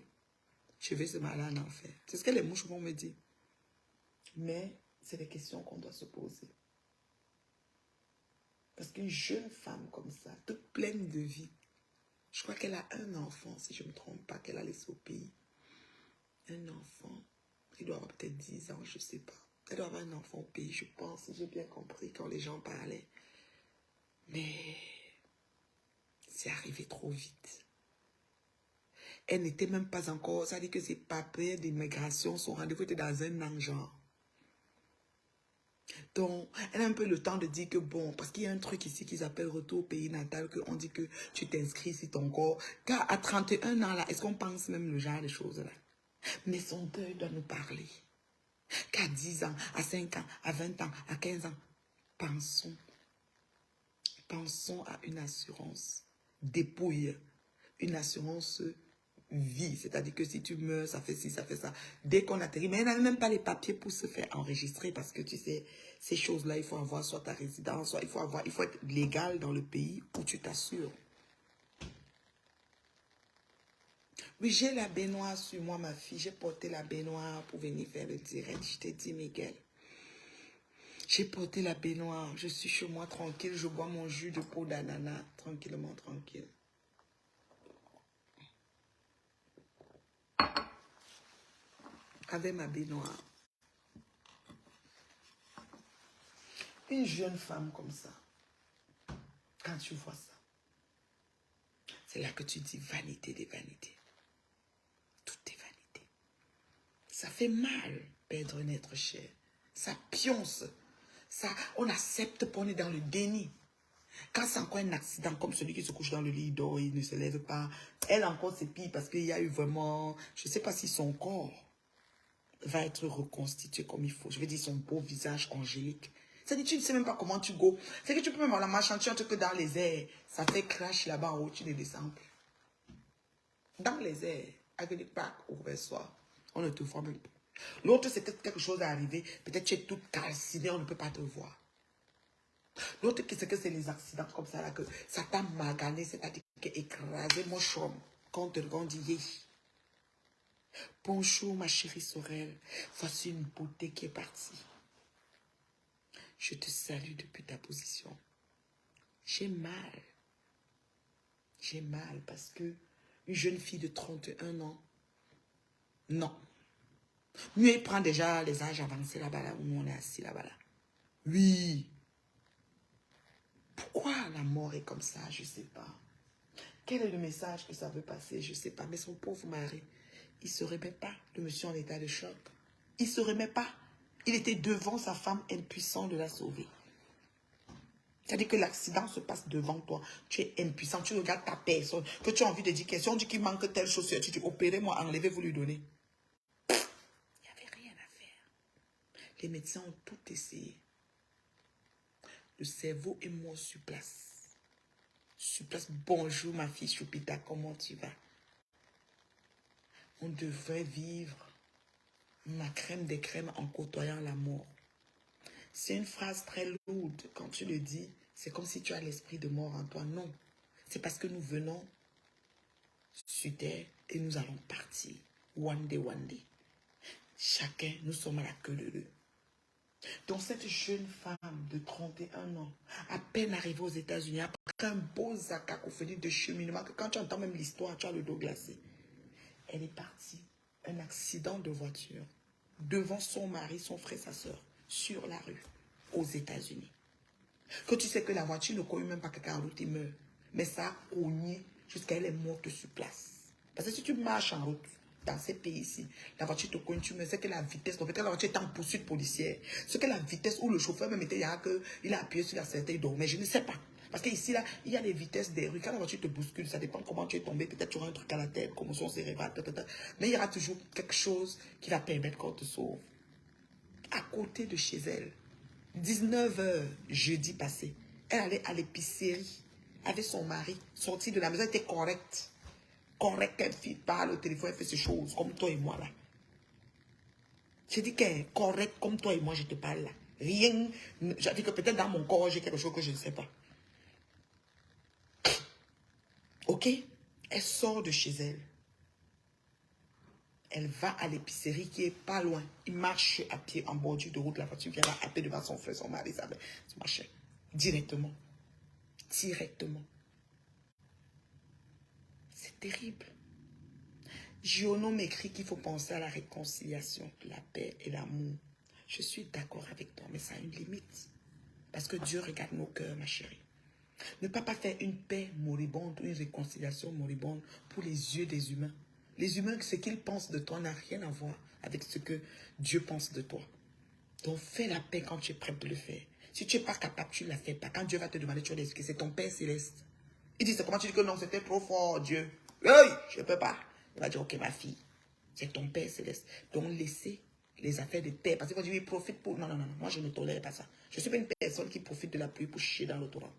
[SPEAKER 1] je vais se marier en enfer. C'est ce que les mouches vont me dire. Mais c'est des questions qu'on doit se poser. Parce qu'une jeune femme comme ça, toute pleine de vie, je crois qu'elle a un enfant, si je ne me trompe pas, qu'elle a laissé au pays. Un enfant, il doit avoir peut-être 10 ans, je ne sais pas. Elle doit avoir un enfant au pays, je pense, si j'ai bien compris quand les gens parlaient. Mais c'est arrivé trop vite. Elle n'était même pas encore, ça dit que ses papiers d'immigration, son rendez-vous était dans un an, genre. Donc, elle a un peu le temps de dire que bon, parce qu'il y a un truc ici qu'ils appellent retour au pays natal, qu'on dit que tu t'inscris si ton corps. Car à 31 ans là, est-ce qu'on pense même le genre de choses là? Mais son deuil doit nous parler. Qu'à 10 ans, à 5 ans, à 20 ans, à 15 ans, pensons à une assurance dépouille, une assurance vie, c'est-à-dire que si tu meurs, ça fait ci, ça fait ça. Dès qu'on atterrit, mais elle n'a même pas les papiers pour se faire enregistrer parce que tu sais, ces choses-là, il faut avoir soit ta résidence, soit il faut être légal dans le pays où tu t'assures. Oui, j'ai la baignoire sur moi, ma fille. J'ai porté la baignoire pour venir faire le direct. Je t'ai dit, Miguel. J'ai porté la baignoire. Je suis chez moi tranquille. Je bois mon jus de peau d'ananas tranquillement, tranquille. Avec ma baignoire. Une jeune femme comme ça, quand tu vois ça, c'est là que tu dis vanité des vanités. Tout est vanité. Ça fait mal perdre un être cher. Ça pionce. Ça, on accepte qu'on est dans le déni. Quand c'est encore un accident comme celui qui se couche dans le lit, dort, il ne se lève pas. Elle encore c'est pire parce qu'il y a eu vraiment, je ne sais pas si son corps va être reconstitué comme il faut. Je veux dire son beau visage angélique. C'est-à-dire, tu ne sais même pas comment tu go. C'est que tu peux même avoir la marche entière que dans les airs, ça fait crash là-bas en haut, tu ne descends plus. Dans les airs, avec les packs au soir, on ne te voit même pas. L'autre, c'est que quelque chose est arrivé. Peut-être tu es toute calcinée, on ne peut pas te voir. L'autre, c'est que c'est les accidents comme ça, là, que ça t'a magané, c'est-à-dire écrasé mon chum. Quand on te regarde, on dit, yeah. Bonjour, ma chérie Sorel. Voici une beauté qui est partie. Je te salue depuis ta position. J'ai mal. J'ai mal parce que une jeune fille de 31 ans, non. Mieux, il prend déjà les âges avancés là-bas, là, où on est assis là-bas. Là. Oui. Pourquoi la mort est comme ça? Je ne sais pas. Quel est le message que ça veut passer? Je ne sais pas. Mais son pauvre mari, il ne se remet pas. Le monsieur en état de choc. Il ne se remet pas. Il était devant sa femme, impuissant de la sauver. C'est-à-dire que l'accident se passe devant toi. Tu es impuissant. Tu regardes ta personne. Que tu as envie de dire question. On dit qu'il manque telle chose. Tu dis opérez-moi, enlevez-vous lui donner. Il n'y avait rien à faire. Les médecins ont tout essayé. Le cerveau est mort sur place. Sur place. Bonjour ma fille Choupita, comment tu vas? On devrait vivre ma crème des crèmes en côtoyant la mort. C'est une phrase très lourde. Quand tu le dis, c'est comme si tu as l'esprit de mort en toi. Non. C'est parce que nous venons sur terre et nous allons partir. One day, one day. Chacun, nous sommes à la queue de l'eux. Donc cette jeune femme de 31 ans, à peine arrivée aux États-Unis, après un beau cacophonie de cheminement, que quand tu entends même l'histoire, tu as le dos glacé. Elle est partie. Un accident de voiture. Devant son mari, son frère, sa soeur. Sur la rue. Aux États-Unis. Que tu sais que la voiture ne cogne même pas quelqu'un en route, il meurt. Mais ça a cogné jusqu'à elle est morte sur place. Parce que si tu marches en route, dans ces pays-ci, la voiture te cogne, tu meurs. C'est que la vitesse, donc peut-être la voiture est en poursuite policière. C'est que la vitesse où le chauffeur même était, il a appuyé sur la certaine, il dormait. Je ne sais pas. Parce qu'ici, là, il y a des vitesses des rues. Quand la voiture te bouscule, ça dépend comment tu es tombé. Peut-être tu auras un truc à la tête, commotion cérébrale, mais il y aura toujours quelque chose qui va permettre qu'on te sauve. À côté de chez elle, 19h, jeudi passé, elle allait à l'épicerie avec son mari, sortie de la maison, elle était correcte. Correcte, elle parle au téléphone, elle fait ces choses, comme toi et moi là. J'ai dit qu'elle est correcte comme toi et moi, je te parle là. Rien, j'ai dit que peut-être dans mon corps, j'ai quelque chose que je ne sais pas. Ok? Elle sort de chez elle. Elle va à l'épicerie qui est pas loin. Il marche à pied en bordure de route. La voiture vient à pied devant son frère, son mari. Ça marchait directement. Directement. C'est terrible. Giono m'écrit qu'il faut penser à la réconciliation, la paix et l'amour. Je suis d'accord avec toi, mais ça a une limite. Parce que Dieu regarde nos cœurs, ma chérie. Ne pas faire une paix moribonde ou une réconciliation moribonde pour les yeux des humains. Les humains, ce qu'ils pensent de toi n'a rien à voir avec ce que Dieu pense de toi. Donc fais la paix quand tu es prêt de le faire. Si tu n'es pas capable, tu ne la fais pas. Quand Dieu va te demander, tu vas l'expliquer. C'est ton Père céleste. Il dit, c'est comment tu dis que non, c'était trop fort, Dieu. Oui, je ne peux pas. Il va dire, ok, ma fille, c'est ton Père céleste. Donc laissez les affaires de terre. Parce qu'il va dire, oui, profite pour... Non, non, non, moi je ne tolère pas ça. Je ne suis pas une personne qui profite de la pluie pour chier dans le torrent.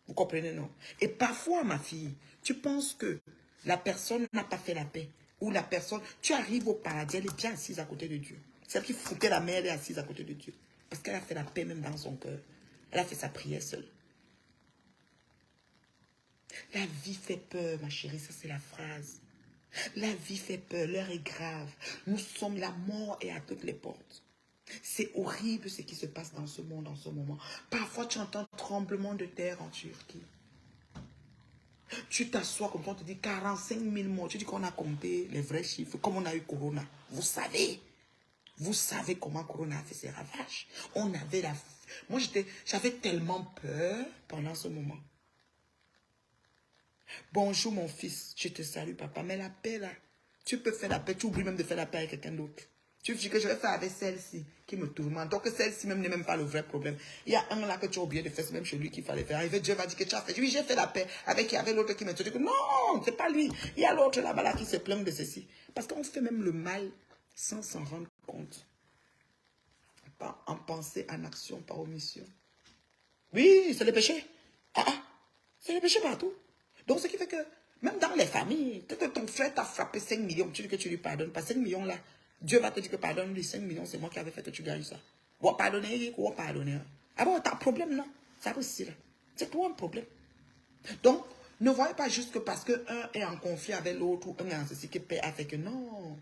[SPEAKER 1] Vous comprenez, non? Et parfois, ma fille, tu penses que la personne n'a pas fait la paix. Ou la personne, tu arrives au paradis, elle est bien assise à côté de Dieu. Celle qui foutait la mer, elle est assise à côté de Dieu. Parce qu'elle a fait la paix même dans son cœur. Elle a fait sa prière seule. La vie fait peur, ma chérie, ça c'est la phrase. La vie fait peur, l'heure est grave. Nous sommes, la mort est à toutes les portes. C'est horrible ce qui se passe dans ce monde en ce moment. Parfois, tu entends tremblement de terre en Turquie. Tu t'assois comme ça, on te dit 45 000 morts. Tu dis qu'on a compté les vrais chiffres, comme on a eu Corona. Vous savez comment Corona a fait ses ravages. On avait la... Moi, j'avais tellement peur pendant ce moment. Bonjour mon fils, je te salue papa. Mais la paix là, tu peux faire la paix, tu oublies même de faire la paix avec quelqu'un d'autre. Tu dis que je vais faire avec celle-ci qui me tourmente. Donc celle-ci même n'est même pas le vrai problème. Il y a un là que tu as oublié de faire, c'est même chez lui qu'il fallait faire. Dieu va dire que tu as fait. Oui, j'ai fait la paix avec l'autre qui me dit que non, c'est pas lui. Il y a l'autre là-bas là qui se plaint de ceci. Parce qu'on fait même le mal sans s'en rendre compte. en pensée, en action, par omission. Oui, c'est le péché. C'est le péché partout. Donc, ce qui fait que, même dans les familles, peut-être que ton frère t'a frappé 5 millions, tu dis que tu lui pardonnes pas 5 millions là. Dieu va te dire que pardonne-lui 5 millions, c'est moi qui avais fait que tu gagnes ça. Ou pardonner, ou pardonner. Ah bon, t'as un problème, non? Ça aussi, là. C'est toi un problème. Donc, ne voyez pas juste que parce qu'un est en conflit avec l'autre ou un est en ceci qui paie avec. Non.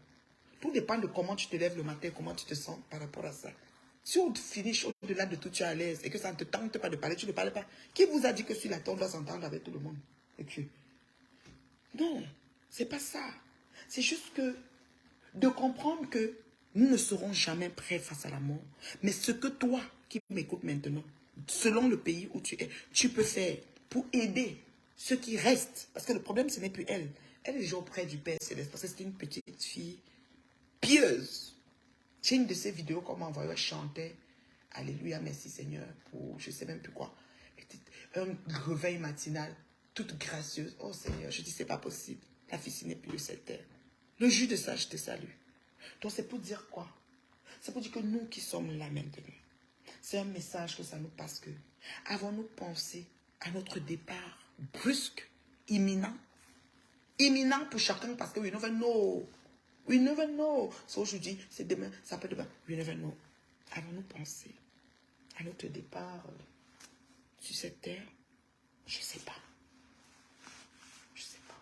[SPEAKER 1] Tout dépend de comment tu te lèves le matin, comment tu te sens par rapport à ça. Si on finit au-delà de tout, tu es à l'aise et que ça ne te tente pas de parler, tu ne parles pas. Qui vous a dit que sur la terre, on doit s'entendre avec tout le monde? Et que... Non, c'est pas ça. C'est juste que de comprendre que nous ne serons jamais prêts face à la mort. Mais ce que toi, qui m'écoutes maintenant, selon le pays où tu es, tu peux faire pour aider ceux qui restent. Parce que le problème, ce n'est plus elle. Elle est déjà auprès du Père Céleste parce que c'est une petite fille pieuse. J'ai une de ces vidéos qu'on m'a envoyée, elle chantait Alléluia, merci Seigneur, pour je ne sais même plus quoi. Un réveil matinal, toute gracieuse. Oh Seigneur, je dis c'est pas possible. La fille n'est plus de cette terre. Le jus de ça, je te salue. Donc c'est pour dire quoi? C'est pour dire que nous qui sommes là maintenant, c'est un message que ça nous passe que avons-nous pensé à notre départ brusque, imminent? Imminent pour chacun parce que we never know. We never know. C'est aujourd'hui, c'est demain, ça peut demain. We never know. Avons-nous pensé à notre départ sur cette terre? Je ne sais pas. Je ne sais pas.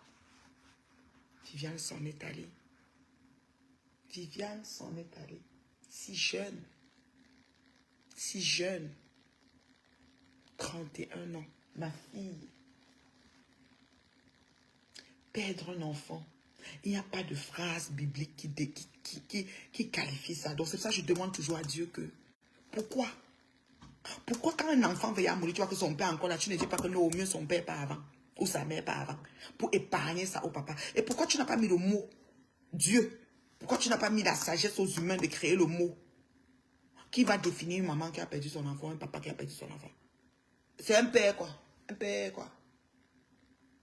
[SPEAKER 1] Viviane s'en est allée. Viviane s'en est allée. Si jeune. Si jeune. 31 ans. Ma fille. Perdre un enfant. Il n'y a pas de phrase biblique qui qualifie ça. Donc c'est pour ça que je demande toujours à Dieu que, pourquoi? Pourquoi quand un enfant veut mourir, tu vois que son père est encore là, tu ne dis pas que non, au mieux son père pas avant, ou sa mère pas avant, pour épargner ça au papa. Et pourquoi tu n'as pas mis le mot Dieu? Pourquoi tu n'as pas mis la sagesse aux humains de créer le mot qui va définir une maman qui a perdu son enfant, un papa qui a perdu son enfant? C'est un père quoi. Un père quoi.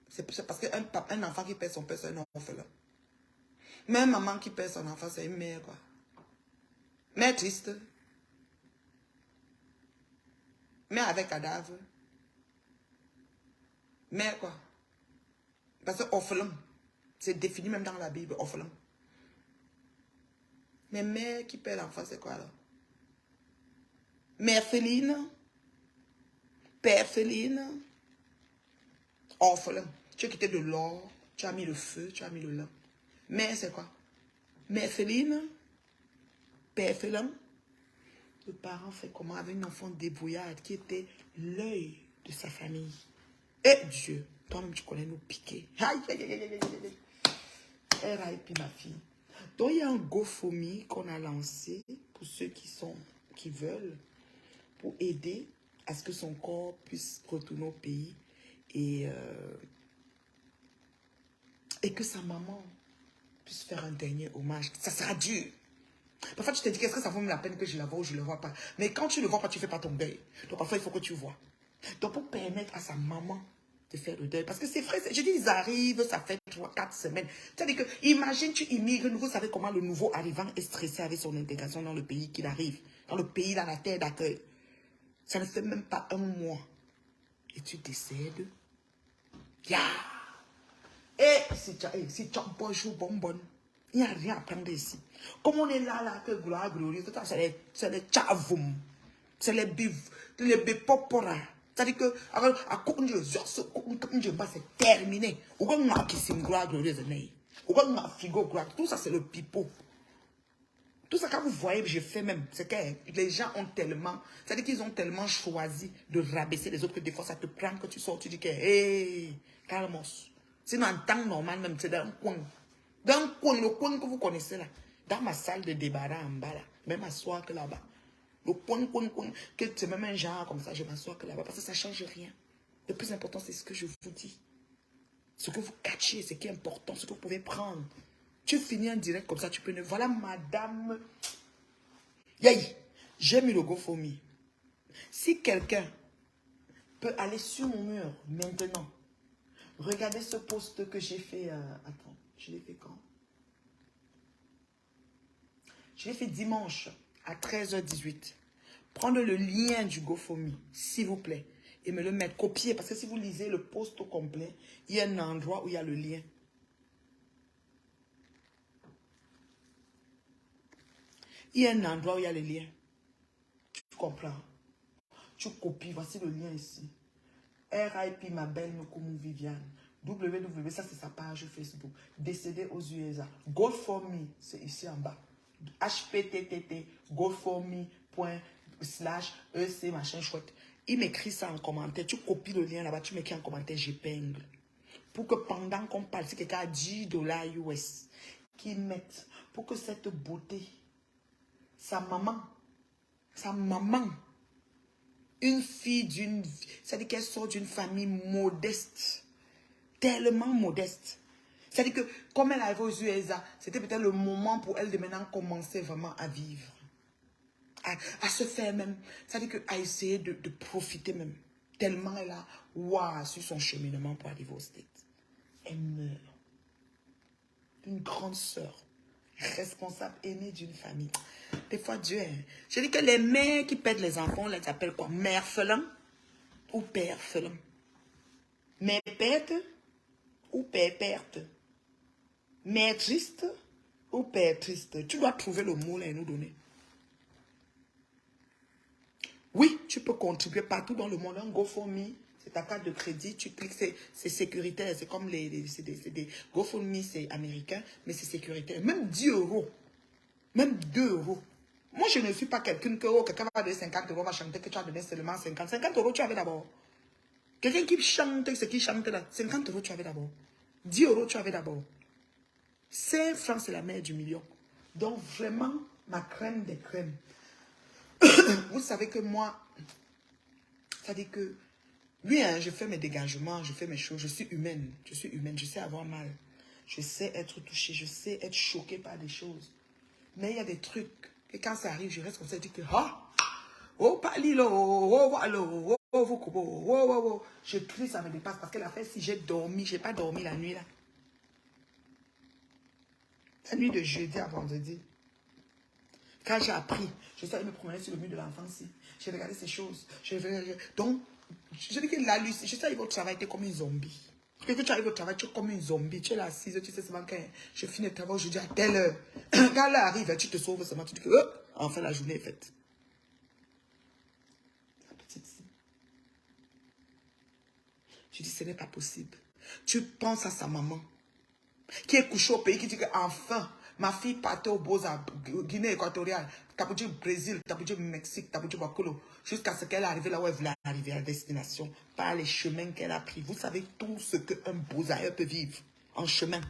[SPEAKER 1] C'est parce qu'un enfant qui perd son père, c'est un orphelin. Mais une maman qui perd son enfant, c'est une mère, quoi. Mère triste. Mère avec cadavre. Mère, quoi. Parce que orphelin, c'est défini même dans la Bible, orphelin. Mais mère qui perd l'enfant, c'est quoi, là? Mère féline. Père féline. Orphelin. Tu as quitté de l'or, tu as mis le feu, tu as mis le lin. Mère, c'est quoi? Mère féline, père félin. Le parent fait comment avec une enfant débrouillarde qui était l'œil de sa famille. Et Dieu, toi-même tu connais nos piquets. Aïe, aïe, aïe, aïe, aïe, aïe. Et puis ma fille. Donc il y a un GoFundMe qu'on a lancé pour ceux qui veulent, pour aider à ce que son corps puisse retourner au pays et que sa maman puisse faire un dernier hommage. Ça sera dur. Parfois, tu te dis, qu'est-ce que ça vaut la peine que je la vois ou je ne le vois pas. Mais quand tu ne le vois pas, tu ne fais pas ton deuil. Donc, parfois, il faut que tu vois. Donc, pour permettre à sa maman de faire le deuil. Parce que c'est vrai, je dis, ils arrivent, ça fait 3-4 semaines. C'est-à-dire que, imagine, tu immigres, vous savez comment le nouveau arrivant est stressé avec son intégration dans le pays qu'il arrive. Dans le pays, dans la terre d'accueil. Ça ne fait même pas un mois. Et tu décèdes. Ya! Et si tu as un bonjour bonbon, il n'y a rien à prendre ici. Comme on est là, que gloire glorieuse, c'est les tchavoum, c'est les bipopora. C'est-à-dire que, c'est terminé. Ou quand on a qui c'est gloire glorieuse, ou quand on a figo gloire, tout ça c'est le pipeau. Tout ça, quand vous voyez, je fais même, c'est que les gens ont tellement, c'est-à-dire qu'ils ont tellement choisi de rabaisser les autres que des fois ça te prend que tu sors, tu dis que, hey, calmos. Sinon, en temps normal, même, c'est dans un coin. Dans un coin, le coin que vous connaissez là. Dans ma salle de débarras en bas là. Même m'asseoir que là-bas. Le coin, que c'est même un genre comme ça, je m'assois que là-bas. Parce que ça ne change rien. Le plus important, c'est ce que je vous dis. Ce que vous catchez, ce qui est important, ce que vous pouvez prendre. Tu finis en direct comme ça, tu peux ne... Voilà, madame. Yaï, j'ai mis le GoFundMe. Si quelqu'un peut aller sur mon mur maintenant, regardez ce post que j'ai fait. Attends, je l'ai fait quand? Je l'ai fait dimanche à 13h18. prendre le lien du GoFundMe, s'il vous plaît, et me le mettre, copier, parce que si vous lisez le post au complet, il y a un endroit où il y a le lien. Il y a un endroit où il y a le lien. Tu comprends? Tu copies, voici le lien ici. RIP, ma belle Nokoumou Viviane. www, ça c'est sa page Facebook. Décédé aux USA. GoFundMe, c'est ici en bas. HPTTT, GoFundMe./EC, machin chouette. Il m'écrit ça en commentaire. Tu copies le lien là-bas, tu m'écris en commentaire, j'épingle. Pour que pendant qu'on parle, si quelqu'un a $10 US, qu'ils mettent pour que cette beauté, sa maman, une fille d'une, c'est-à-dire qu'elle sort d'une famille modeste, tellement modeste. C'est-à-dire que comme elle arrivait aux USA, c'était peut-être le moment pour elle de maintenant commencer vraiment à vivre. À se faire même, c'est-à-dire qu'à essayer de profiter même. Tellement elle a, waouh, sur son cheminement pour arriver aux States. Elle meurt. Une grande sœur, responsable, aînée d'une famille. Des fois, Dieu, je dis que les mères qui perdent les enfants, on les appelle quoi? Mère felin ou père felin? Mère perte ou père perte? Mère triste ou père triste? Tu dois trouver le mot là et nous donner. Oui, tu peux contribuer partout dans le monde. Un GoFundMe, c'est ta carte de crédit. Tu cliques, c'est sécuritaire. C'est comme c'est des GoFundMe, c'est américain, mais c'est sécuritaire. Même 10 euros, même 2 euros. Moi, je ne suis pas quelqu'un quelqu'un va donner 50 euros, va chanter que tu as donné seulement 50. 50 euros, tu avais d'abord. Quelqu'un qui chante ce qui chante là, 50 euros, tu avais d'abord. 10 euros, tu avais d'abord. 5 francs, c'est la mère du million. Donc, vraiment, ma crème des crèmes. Vous savez que moi, ça dit que, oui, hein, je fais mes dégagements, je fais mes choses, je suis humaine, je sais avoir mal, je sais être touchée, je sais être choquée par des choses. Mais il y a des trucs, et quand ça arrive, je reste comme ça, je dis que, ah, oh, palilo, oh, wallo, oh, vokobo, oh, je crie, ça me dépasse, parce que la fait, si j'ai dormi, je n'ai pas dormi la nuit là. La nuit de jeudi à vendredi. Quand j'ai appris, je suis allé me promener sur le mur de l'enfant ici. J'ai regardé ces choses. Donc, je dis que la luce, je suis arrivé au travail, tu es comme un zombie. Quand tu arrives au travail, tu es comme un zombie. Tu es là assise, tu sais seulement quand je finis le travail aujourd'hui à telle heure. Quand l'heure arrive, tu te sauves seulement, tu dis que, enfin la journée est faite. La petite fille. Je dis, ce n'est pas possible. Tu penses à sa maman, qui est couchée au pays, qui dit que enfin, ma fille partait au Beaux-Arts, Guinée équatoriale, Taboudjou Brésil, Taboudjou Mexique, Taboudjou Bakolo, jusqu'à ce qu'elle arrive là où elle voulait arriver à la destination, par les chemins qu'elle a pris. Vous savez tout ce qu'un Beaux-Arts peut vivre en chemin.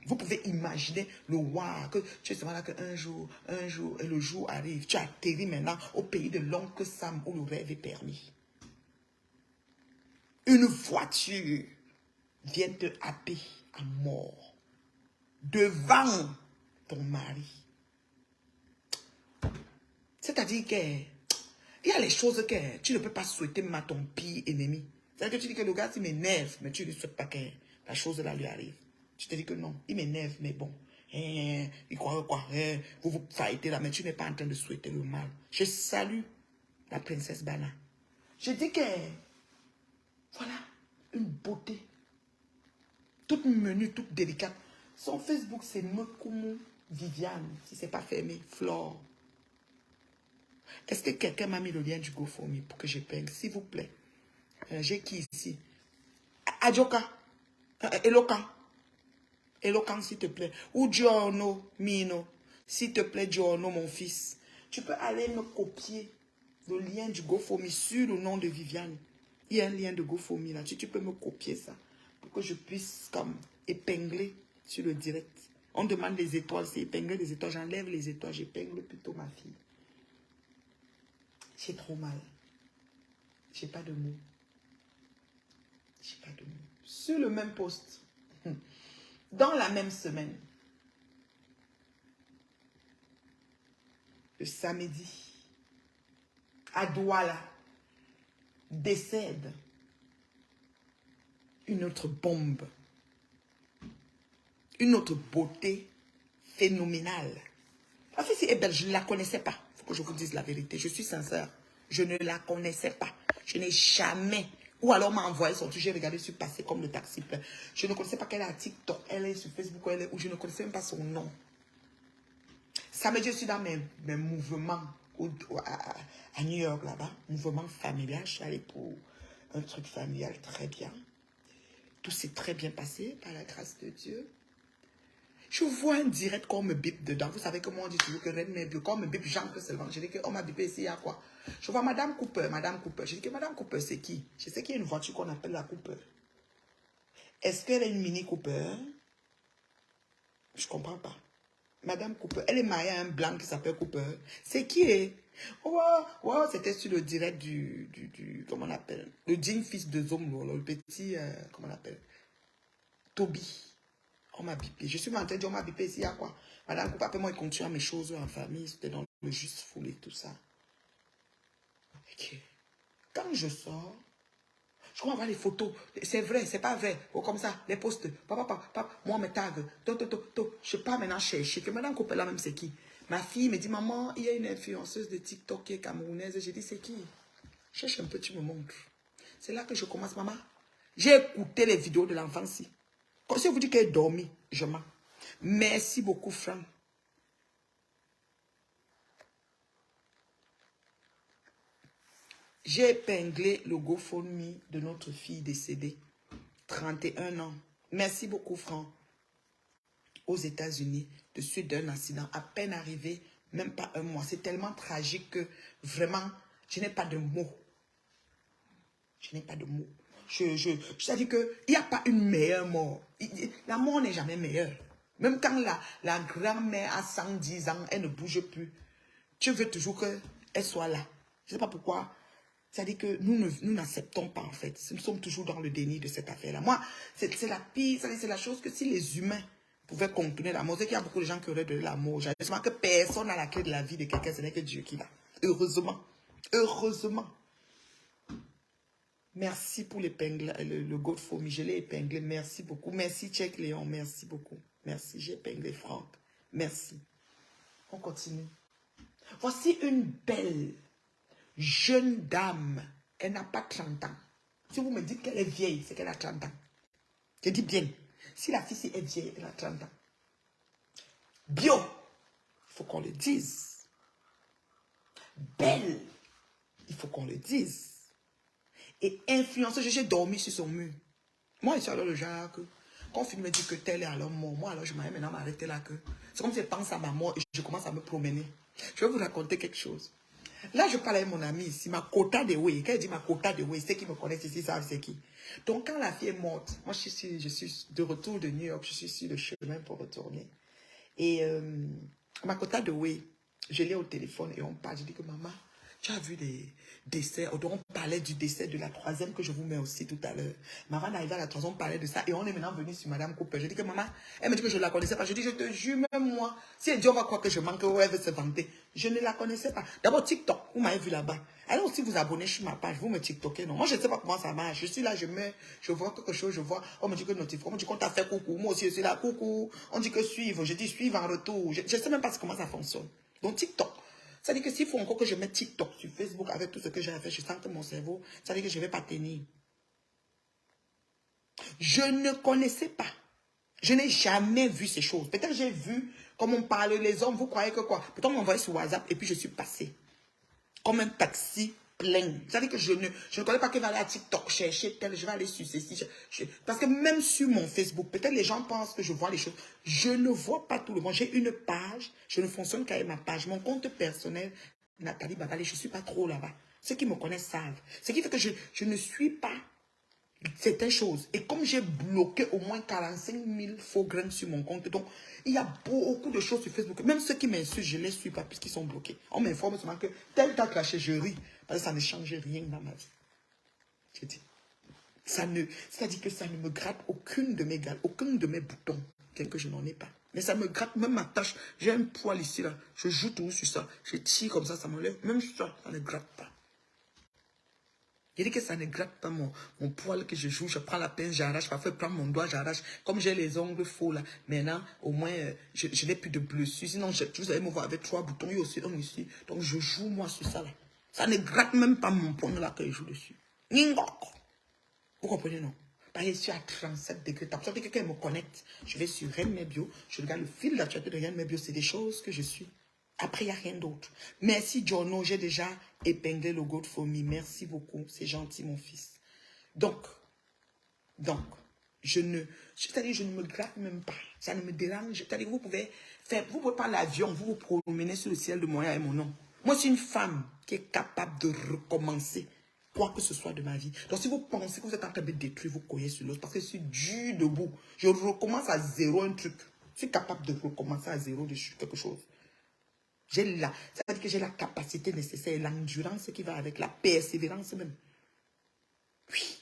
[SPEAKER 1] Vous pouvez imaginer le wow, que tu es seulement là qu'un jour, et le jour arrive. Tu atterris maintenant au pays de l'oncle Sam où le rêve est permis. Une voiture vient te happer à mort devant ton mari. C'est-à-dire qu'il y a les choses que tu ne peux pas souhaiter même à ton pire ennemi. C'est-à-dire que tu dis que le gars, il m'énerve, mais tu ne souhaites pas que la chose là lui arrive. Tu te dis que non, il m'énerve, mais bon. Il croit quoi? Vous vous fightez là, mais tu n'es pas en train de souhaiter le mal. Je salue la princesse Bana. Je dis que, voilà, une beauté. Toute menue, toute délicate. Son Facebook, c'est Nokoumou Viviane. Si ce n'est pas fermé, Flore. Est-ce que quelqu'un m'a mis le lien du GoFundMe pour que je paye? S'il vous plaît. J'ai qui ici? Adjoka. Elokan. Elokan, s'il te plaît. Ou Giorno Mino. S'il te plaît, Giorno, mon fils. Tu peux aller me copier le lien du GoFundMe sur le nom de Viviane. Il y a un lien de GoFundMe là. Tu peux me copier ça pour que je puisse comme épingler sur le direct. On demande les étoiles, c'est épingler les étoiles. J'enlève les étoiles, j'épingle plutôt ma fille. J'ai trop mal. J'ai pas de mots. J'ai pas de mots. Sur le même poste, dans la même semaine, le samedi, à Douala, décède une autre bombe, une autre beauté phénoménale. La fille est belle, je ne la connaissais pas. que je vous dise la vérité. Je suis sincère. Je ne la connaissais pas. Je n'ai jamais... Ou alors m'a envoyé son truc, j'ai regardé sur passer comme le taxi plein. Je ne connaissais pas qu'elle est à TikTok, elle est sur Facebook, elle est, ou je ne connaissais même pas son nom. Samedi, je suis dans mes mouvements à New York là-bas, mouvement familial. Je suis allée pour un truc familial très bien. Tout s'est très bien passé par la grâce de Dieu. Je vois un direct qu'on me bip dedans. Vous savez comment on dit toujours que Reine Mère, quand on me bip, j'entre seulement. Je dis qu'on m'a bipé ici, il y a quoi? Je vois Madame Cooper, Madame Cooper. Je dis que Madame Cooper, c'est qui? Je sais qu'il y a une voiture qu'on appelle la Cooper. Est-ce qu'elle est une Mini Cooper? Je ne comprends pas. Madame Cooper, elle est mariée à un blanc qui s'appelle Cooper. C'est qui? Ouais, c'était sur le direct comment on appelle? Le digne fils de Zomlo, le petit, comment on appelle? Toby. On m'a bipé. Je suis menteur, on m'a bipé ici, il y a quoi? Madame Cooper, après moi, il continue à mes choses en famille. C'était dans le juste foulé, tout ça. Ok. Quand je sors, je crois avoir les photos. C'est vrai, c'est pas vrai. Oh, comme ça, les posts. Papa, moi, on me tag. Je sais pas maintenant chercher. Que Madame Cooper, là même, c'est qui? Ma fille me dit, maman, il y a une influenceuse de TikTok qui est camerounaise. J'ai dit, c'est qui? Cherche un peu, tu me montres. C'est là que je commence, maman. J'ai écouté les vidéos de l'enfance. Quand si vous dites qu'elle est dormie, je mens. Merci beaucoup, Franck. J'ai épinglé le GoFundMe de notre fille décédée. 31 ans. Merci beaucoup, Franck. Aux États-Unis, de suite d'un accident, à peine arrivé, même pas un mois. C'est tellement tragique que vraiment, je n'ai pas de mots. Je n'ai pas de mots. C'est-à-dire qu'il n'y a pas une meilleure mort. La mort n'est jamais meilleure. Même quand la grand-mère a 110 ans, elle ne bouge plus. Tu veux toujours qu'elle soit là. Je ne sais pas pourquoi. C'est-à-dire que nous n'acceptons pas en fait. Nous sommes toujours dans le déni de cette affaire-là. Moi, c'est la pire, c'est la chose que si les humains pouvaient contourner la mort, c'est qu'il y a beaucoup de gens qui auraient donné la mort. J'espère que personne n'a la clé de la vie de quelqu'un, ce n'est que Dieu qui l'a. Heureusement. Heureusement. Merci pour l'épingle, le GoFundMe, je l'ai épinglé, merci beaucoup. Merci Tchèque Léon, merci beaucoup. Merci, j'ai épinglé Franck. Merci. On continue. Voici une belle, jeune dame. Elle n'a pas 30 ans. Si vous me dites qu'elle est vieille, c'est qu'elle a 30 ans. Je dis bien. Si la fille est vieille, elle a 30 ans. Bio, il faut qu'on le dise. Belle, il faut qu'on le dise. Et influenceuse, j'ai dormi sur son mur. Moi, je suis alors le genre que, quand on me dit que tel est alors mort, moi alors je m'arrête maintenant m'arrêter là que. C'est comme si je pense à ma mort et je commence à me promener. Je vais vous raconter quelque chose. Là, je parle avec mon ami ici, ma quota de way. Quand elle dit ma quota de way, ceux qui me connaissent ici savent c'est qui. Donc, quand la fille est morte, moi je suis de retour de New York, je suis sur le chemin pour retourner. Et ma quota de way, je l'ai au téléphone et on parle. Je dis que maman, tu as vu les décès. On parlait du décès de la troisième que je vous mets aussi tout à l'heure. Mais avant d'arriver à la troisième, on parlait de ça. Et on est maintenant venu sur Madame Cooper. Je dis que maman, elle me dit que je ne la connaissais pas. Je dis, je te jure, même moi, si elle dit, on va croire que je manque, elle veut se vanter. Je ne la connaissais pas. D'abord, TikTok, vous m'avez vu là-bas. Allez aussi vous abonner sur ma page, vous me TikTokez. Non, moi, je ne sais pas comment ça marche. Je suis là, je vois quelque chose, je vois. On me dit que notification, on me dit qu'on t'a fait coucou. Moi aussi, je suis là, coucou. On dit que suivre. Je dis suivre en retour. Je ne sais même pas comment ça fonctionne. Donc, TikTok. Ça dit que s'il faut encore que je mette TikTok sur Facebook avec tout ce que j'ai à faire, je sens que mon cerveau, ça dit que je ne vais pas tenir. Je ne connaissais pas. Je n'ai jamais vu ces choses. Peut-être j'ai vu, comme on parle, les hommes, vous croyez que quoi? Peut-être on m'envoie sur WhatsApp et puis je suis passé. Comme un taxi plein. C'est-à-dire que je ne connais pas qu'il va aller à TikTok chercher tel, je vais aller sur ceci. Parce que même sur mon Facebook, peut-être les gens pensent que je vois les choses. Je ne vois pas tout le monde. J'ai une page, je ne fonctionne qu'avec ma page. Mon compte personnel, Nathalie Babale, je ne suis pas trop là-bas. Ceux qui me connaissent savent. Ce qui fait que je ne suis pas certaines choses. Et comme j'ai bloqué au moins 45 000 faux grains sur mon compte, donc il y a beaucoup de choses sur Facebook. Même ceux qui m'insultent, je ne les suis pas puisqu'ils sont bloqués. On m'informe seulement que tel t'a clashé, je ris. Parce que ça ne change rien dans ma vie. Je dis. C'est-à-dire que ça ne me gratte aucune de mes gales, aucun de mes boutons, bien que je n'en ai pas. Mais ça me gratte même ma tâche. J'ai un poil ici, là. Je joue tout sur ça. Je tire comme ça me lève. Même ça, ça ne gratte pas. J'ai dit que ça ne gratte pas mon poil que je joue. Je prends la pince, j'arrache. Parfois, je prends mon doigt, j'arrache. Comme j'ai les ongles faux là. Maintenant, au moins, je n'ai plus de blessures. Sinon, vous allez me voir avec 3 boutons. Il y a aussi un ici. Donc, je joue moi sur ça là. Ça ne gratte même pas mon poing là que je joue dessus. Ningok. Vous comprenez, non? Parce que je suis à 37 degrés. Ça veut dire que quelqu'un me connecte. Je vais sur Reine Bio. Je regarde le fil d'actualité de Reine Bio. C'est des choses que je suis. Après, il n'y a rien d'autre. Merci, Jono. J'ai déjà épinglé le God for me. Merci beaucoup. C'est gentil, mon fils. Donc, c'est-à-dire, je ne me gratte même pas. Ça ne me dérange. C'est-à-dire, vous pouvez prendre l'avion, vous promenez sur le ciel de Montréal et mon nom. Moi, je suis une femme qui est capable de recommencer quoi que ce soit de ma vie. Donc, si vous pensez que vous êtes en train de détruire, vous cognez sur l'autre parce que je suis dur debout. Je recommence à zéro un truc. Je suis capable de recommencer à zéro dessus quelque chose. Ça veut dire que j'ai la capacité nécessaire, l'endurance qui va avec, la persévérance même. Oui,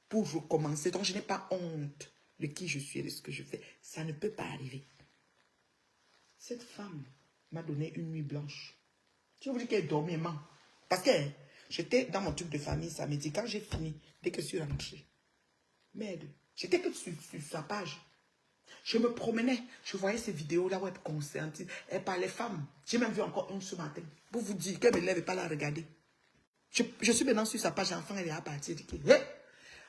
[SPEAKER 1] pour recommencer. Donc, je n'ai pas honte de qui je suis et de ce que je fais. Ça ne peut pas arriver. Cette femme m'a donné une nuit blanche. Je vous dis qu'elle dormait, maman. Parce que j'étais dans mon truc de famille, ça me dit, quand j'ai fini, dès que je suis rentrée, merde, j'étais que sur sa page. Je me promenais, je voyais ces vidéos-là où elle conscientise, elle parlait femmes. J'ai même vu encore une ce matin. Pour vous dire qu'elle ne me lève pas la regarder. Je suis maintenant sur sa page, l'enfant, elle est à partir. Hey!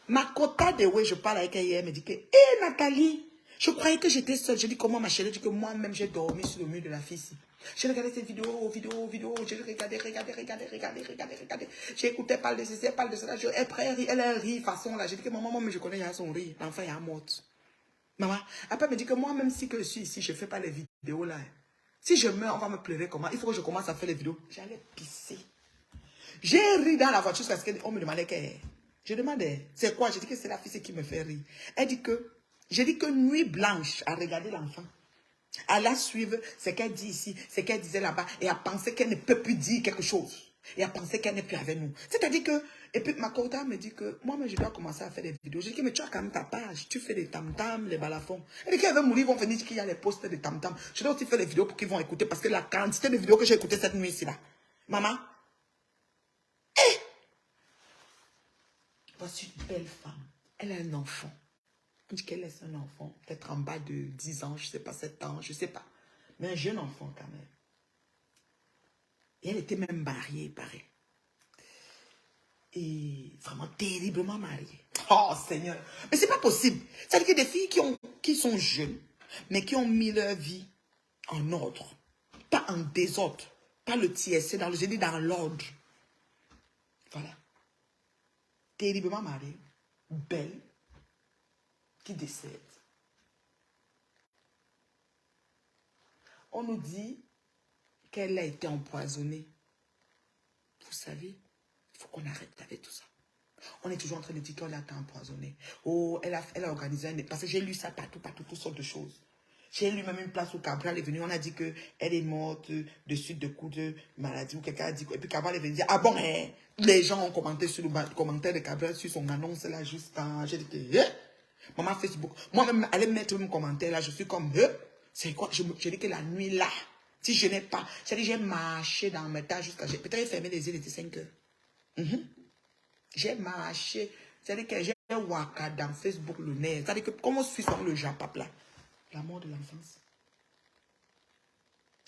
[SPEAKER 1] Ma quota de ouais, je parle avec elle hier, elle me dit que, hé Nathalie, je croyais que j'étais seule. Je dis comment ma chérie, elle dit que moi-même j'ai dormi sur le mur de la fille ici. J'ai regardé ces vidéos, j'ai regardé. J'ai écouté, elle parle de ceci, elle parle de cela. Elle a un rire façon là. J'ai dit que maman, mais je connais, il y a son rire. L'enfant est morte. Maman, après elle me dit que moi, même si que je suis ici, je ne fais pas les vidéos là. Si je meurs, on va me pleurer comment? Il faut que je commence à faire les vidéos. J'allais pisser. J'ai ri dans la voiture parce qu'on me demandait qu'elle. Je demandais, c'est quoi? J'ai dit que c'est la fille qui me fait rire. Elle dit que, j'ai dit que nuit blanche à regarder l'enfant. À la suivre, ce qu'elle dit ici, ce qu'elle disait là-bas, et à penser qu'elle ne peut plus dire quelque chose. Et à penser qu'elle n'est plus avec nous. C'est-à-dire que, et puis ma cota me dit que, moi, je dois commencer à faire des vidéos. J'ai dit, mais tu as quand même ta page, tu fais des tam-tams, les balafons. Elle dit qu'elle veut mourir, ils vont venir dire qu'il y a les posts de tam-tam. Je dois aussi faire les vidéos pour qu'ils vont écouter, parce que la quantité de vidéos que j'ai écoutées cette nuit ici là. Maman, voici une belle femme. Elle a un enfant. On dit qu'elle laisse un enfant, peut-être en bas de 10 ans, je ne sais pas, 7 ans, je ne sais pas. Mais un jeune enfant quand même. Et elle était même mariée, il paraît. Et vraiment terriblement mariée. Oh Seigneur. Mais c'est pas possible. C'est-à-dire que des filles qui sont jeunes, mais qui ont mis leur vie en ordre. Pas en désordre. Pas le TSC, je dis dans l'ordre. Voilà. Terriblement mariée. Belle. Qui décède. On nous dit qu'elle a été empoisonnée. Vous savez, il faut qu'on arrête avec tout ça. On est toujours en train de dire qu'elle a été empoisonnée. Oh, elle a organisé un... Parce que j'ai lu ça partout, toutes sortes de choses. J'ai lu même une place où Cabral est venu. On a dit qu'elle est morte de suite de coups de maladie. Ou quelqu'un a dit... Et puis Cabral est venu dire, ah bon, hein? Les gens ont commenté sur le commentaire de Cabral sur son annonce là, juste quand... J'ai dit que... Maman Facebook. Moi-même, allez mettre un commentaire là, je suis comme... C'est quoi? J'ai dit que la nuit là, si je n'ai pas... J'ai marché dans mes tas jusqu'à... Peut-être j'ai fermé les yeux, il était 5 heures. J'ai marché. C'est-à-dire que j'ai waka dans Facebook le nez. C'est-à-dire que comment suis sur le Japap là? La mort de l'enfance.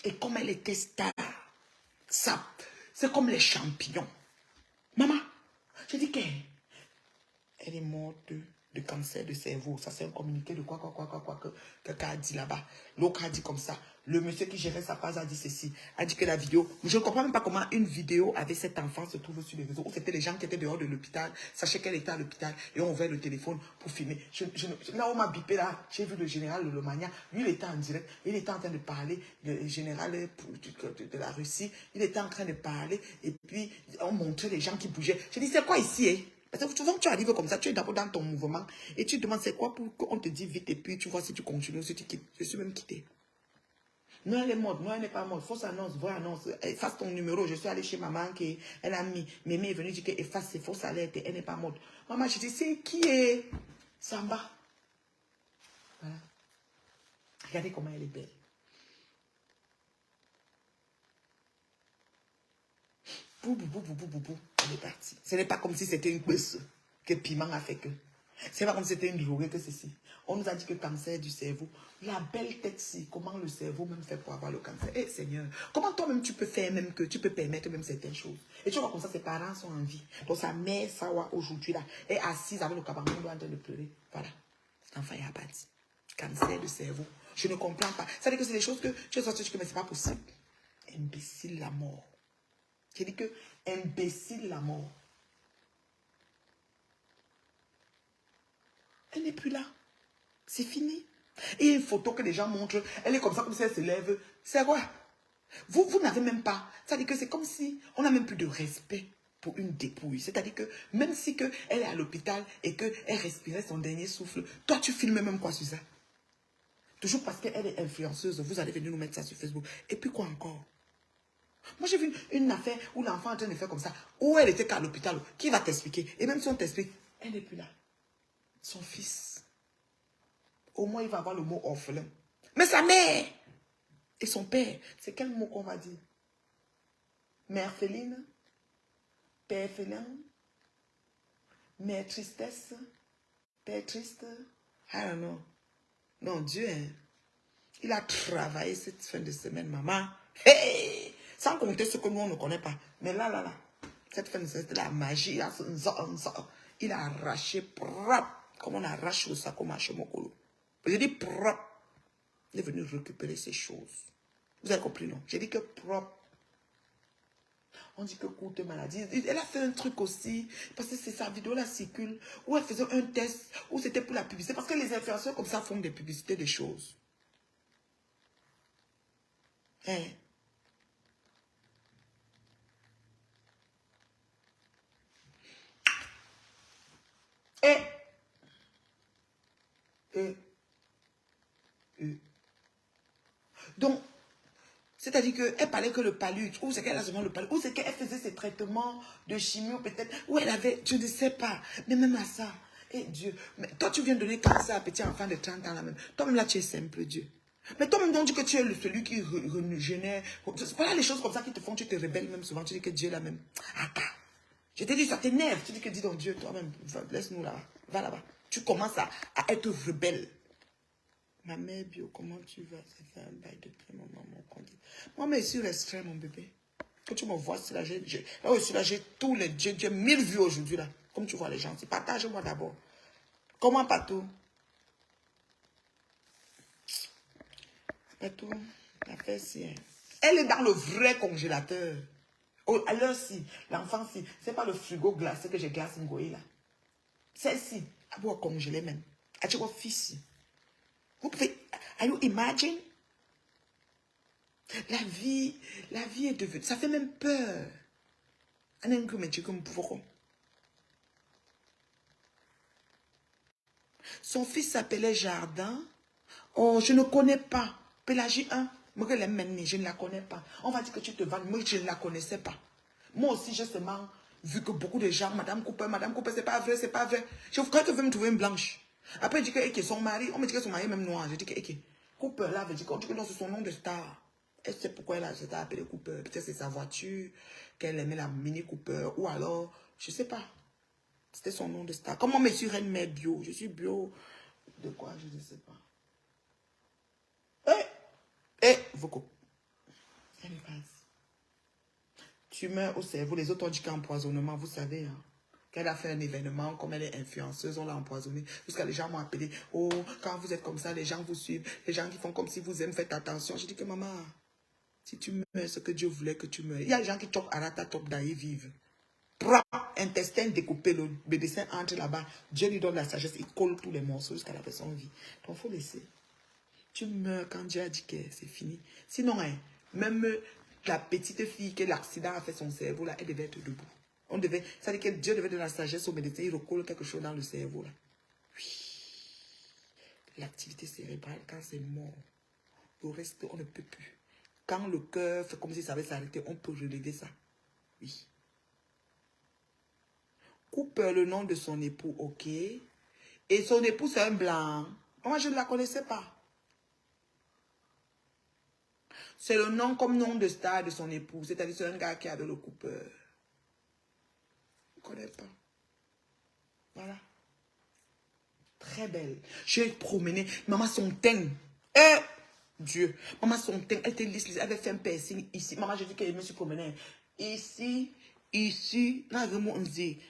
[SPEAKER 1] Et comme elle était star, ça, c'est comme les champions. Maman, j'ai dit qu'elle est morte de cancer de cerveau. Ça, c'est un communiqué de quoi que quelqu'un a dit là-bas. L'autre a dit comme ça. Le monsieur qui gérait sa page a dit ceci. A dit que la vidéo... Je ne comprends même pas comment une vidéo avec cet enfant se trouve sur les réseaux. Où c'était les gens qui étaient dehors de l'hôpital, sachant qu'elle était à l'hôpital et ont ouvert le téléphone pour filmer. Là, on m'a bipé là. J'ai vu le général Lomania. Lui, il était en direct. Il était en train de parler. Le général de la Russie. Il était en train de parler. Et puis, on montrait les gens qui bougeaient. Je dis, c'est quoi ici, hein? Parce que souvent, tu arrives comme ça, tu es d'abord dans ton mouvement et tu te demandes c'est quoi pour qu'on te dise vite et puis tu vois si tu continues ou si tu quittes. Je suis même quitté. Non, elle est morte, non, elle n'est pas morte. Fausse annonce, vraie annonce. Efface ton numéro. Je suis allée chez maman, elle a mis. Mémé est venue dire qu'elle efface ses fausses alertes, elle n'est pas morte. Maman, je dis, c'est qui est Samba? Voilà. Regardez comment elle est belle. Elle est partie. Ce n'est pas comme si c'était une queue que piment a fait que. C'est pas comme si c'était une drogue que ceci. On nous a dit que cancer du cerveau. La belle tête-ci, comment le cerveau même fait pour avoir le cancer. Eh Seigneur, comment toi-même tu peux faire même que tu peux permettre même certaines choses. Et tu vois comme ça, ses parents sont en vie. Donc sa mère, Sawa, aujourd'hui là, est assise avec le cabanon en train de pleurer. Voilà. L'enfant est abattu. Cancer du cerveau. Je ne comprends pas. Ça veut dire que c'est des choses que tu es sorti, mais c'est pas possible. Imbécile la mort. J'ai dit que imbécile la mort. Elle n'est plus là. C'est fini. Et une photo que les gens montrent, elle est comme ça, comme si elle se lève. C'est quoi? Vous n'avez même pas. C'est-à-dire que c'est comme si on n'a même plus de respect pour une dépouille. C'est-à-dire que même si que elle est à l'hôpital et qu'elle respirait son dernier souffle, toi tu filmes même quoi sur ça? Toujours parce qu'elle est influenceuse, vous allez venir nous mettre ça sur Facebook. Et puis quoi encore? Moi j'ai vu une affaire où l'enfant est en train de faire comme ça, où elle était qu'à l'hôpital. Qui va t'expliquer? Et même si on t'explique, elle n'est plus là. Son fils. Au moins, il va avoir le mot orphelin. Mais sa mère et son père, c'est quel mot qu'on va dire? Mère féline, père félin, mère tristesse, père triste. I don't know. Non, Dieu, hein, il a travaillé cette fin de semaine, maman. Hey! Sans compter ce que nous, on ne connaît pas. Mais là, cette fin de semaine, c'était la magie. Il a arraché propre, comme on arrache le sac au marché Mokolo. J'ai dit propre. Il est venu récupérer ces choses. Vous avez compris, non? J'ai dit que propre. On dit que courte maladie. Elle a fait un truc aussi, parce que c'est sa vidéo là circule, où elle faisait un test, où c'était pour la publicité. Parce que les influenceurs comme ça font des publicités des choses. Hein? Donc, c'est-à-dire qu'elle parlait que le palude, ou c'est qu'elle a seulement le palude, ou c'est qu'elle faisait ses traitements de chimio peut-être, ou elle avait, je ne sais pas, mais même à ça, et Dieu, mais toi tu viens de donner cancer à un petit enfant de 30 ans là même, toi-même là tu es simple Dieu. Mais toi-même on dit que tu es celui qui génère, voilà les choses comme ça qui te font, tu te rebelles même souvent, tu dis que Dieu là même, je t'ai dit ça t'énerve, tu dis que dis donc Dieu toi-même, laisse-nous là, va là-bas, tu commences à être rebelle. Ma mère bio, comment tu vas? Ça fait un bail depuis mon maman. Moi, mais sur l'extrême, mon bébé. Que tu me vois, c'est là, j'ai tous les dieux, j'ai 1000 vues aujourd'hui, là. Comme tu vois les gens. Partage-moi d'abord. Comment Patou? Patou, l'affaire, c'est... Elle est dans le vrai congélateur. Oh, alors si, l'enfant, si, c'est pas le frigo glacé que j'ai glacé Ngoï, là. Celle-ci, elle doit congeler même. Elle tu vois, fils. Vous pouvez, are you imagine? La vie est devenue, ça fait même peur. Son fils s'appelait Jardin. Oh, je ne connais pas. Pélagie 1, je ne la connais pas. On va dire que tu te vannes, moi je ne la connaissais pas. Moi aussi, j'ai seulement vu que beaucoup de gens, Madame Cooper, c'est pas vrai, c'est pas vrai. Je crois que je vais me trouver une blanche. Après, je dis que son mari, on me dit que son mari est même noir. Je dis que Cooper là, veut dire qu'on dit que non, c'est son nom de star. Elle sait pourquoi elle s'est appelée Cooper. Peut-être c'est sa voiture, qu'elle aimait la Mini Cooper. Ou alors, je ne sais pas. C'était son nom de star. Comment me suis reine mère bio? Je suis bio. De quoi? Je ne sais pas. Voko. Elle passe. Tumeur au cerveau. Les autres ont dit qu'empoisonnement, vous savez. Hein, qu'elle a fait un événement, comme elle est influenceuse, on l'a empoisonnée. Jusqu'à les gens m'ont appelé. Oh, quand vous êtes comme ça, les gens vous suivent. Les gens qui font comme si vous aiment, faites attention. Je dis que maman, si tu meurs, ce que Dieu voulait que tu meurs. Il y a des gens qui chopent arata, top d'ailleurs vivent. Intestin découpé, le médecin entre là-bas. Dieu lui donne la sagesse, il colle tous les morceaux jusqu'à la personne vit. Donc, il faut laisser. Tu meurs quand Dieu a dit que c'est fini. Sinon, hein, même la petite fille que l'accident a fait son cerveau, là, elle devait être debout. On devait, ça veut dire que Dieu devait donner la sagesse au médecin, il recolle quelque chose dans le cerveau, là. Oui. L'activité cérébrale, quand c'est mort, le reste, on ne peut plus. Quand le cœur fait comme si ça avait s'arrêter, on peut relever ça. Oui. Coupe le nom de son époux, ok. Et son époux, c'est un blanc. Moi, je ne la connaissais pas. C'est le nom comme nom de star de son époux. C'est-à-dire c'est un gars qui avait le coupeur. ne connais pas. Voilà. Très belle. J'ai promené. Maman, son teint. Dieu. Maman, son teint. Elle était lisse. Elle avait fait un piercing ici. Maman, je dis qu'elle me suis promenée. Ici. Ici. Là, vraiment, on dit.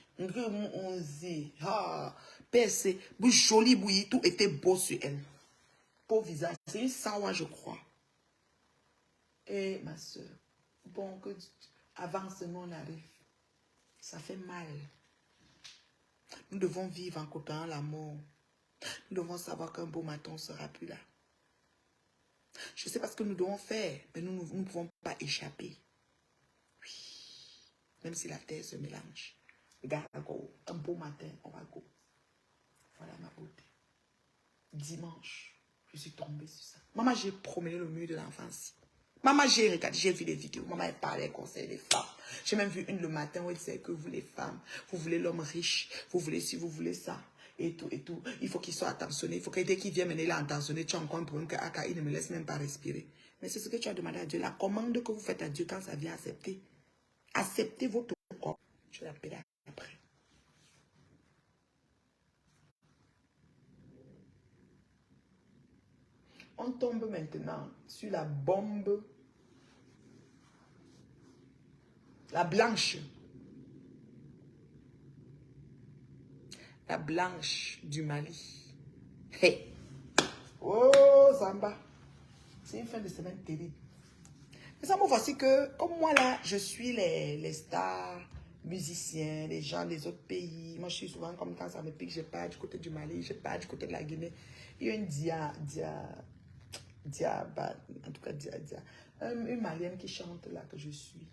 [SPEAKER 1] Ah. Percé. Bouche jolie, bouillie. Tout était beau sur elle. Beau visage. C'est une sawa, je crois. Et ma soeur. Bon, que avancement arrive. Ça fait mal. Nous devons vivre en côtoyant la mort. Nous devons savoir qu'un beau matin, on ne sera plus là. Je sais pas ce que nous devons faire, mais nous ne pouvons pas échapper. Oui. Même si la terre se mélange. Regarde, un beau matin, on va go. Voilà ma beauté. Dimanche, je suis tombée sur ça. Maman, j'ai promené le mur de l'enfance. Maman, j'ai regardé, j'ai vu les vidéos. Maman, elle parlait conseil des femmes. J'ai même vu une le matin où elle disait que vous, les femmes, vous voulez l'homme riche, vous voulez ci, vous voulez ça, et tout, et tout. Il faut qu'il soit attentionné. Il faut que dès qu'il vient mener, il est attentionné. Tu as encore un problème que Aka, il ne me laisse même pas respirer. Mais c'est ce que tu as demandé à Dieu. La commande que vous faites à Dieu quand ça vient accepter. Acceptez votre corps. Je l'appelle après. On tombe maintenant sur la bombe. La blanche. La blanche du Mali. Hey. Oh, Zamba. C'est une fin de semaine terrible. Mais ça me voici que, comme moi là, je suis les stars, musiciens, les gens des autres pays. Moi, je suis souvent comme quand ça me pique, je pars du côté du Mali, je pars du côté de la Guinée. Il y a une une Malienne qui chante là que je suis.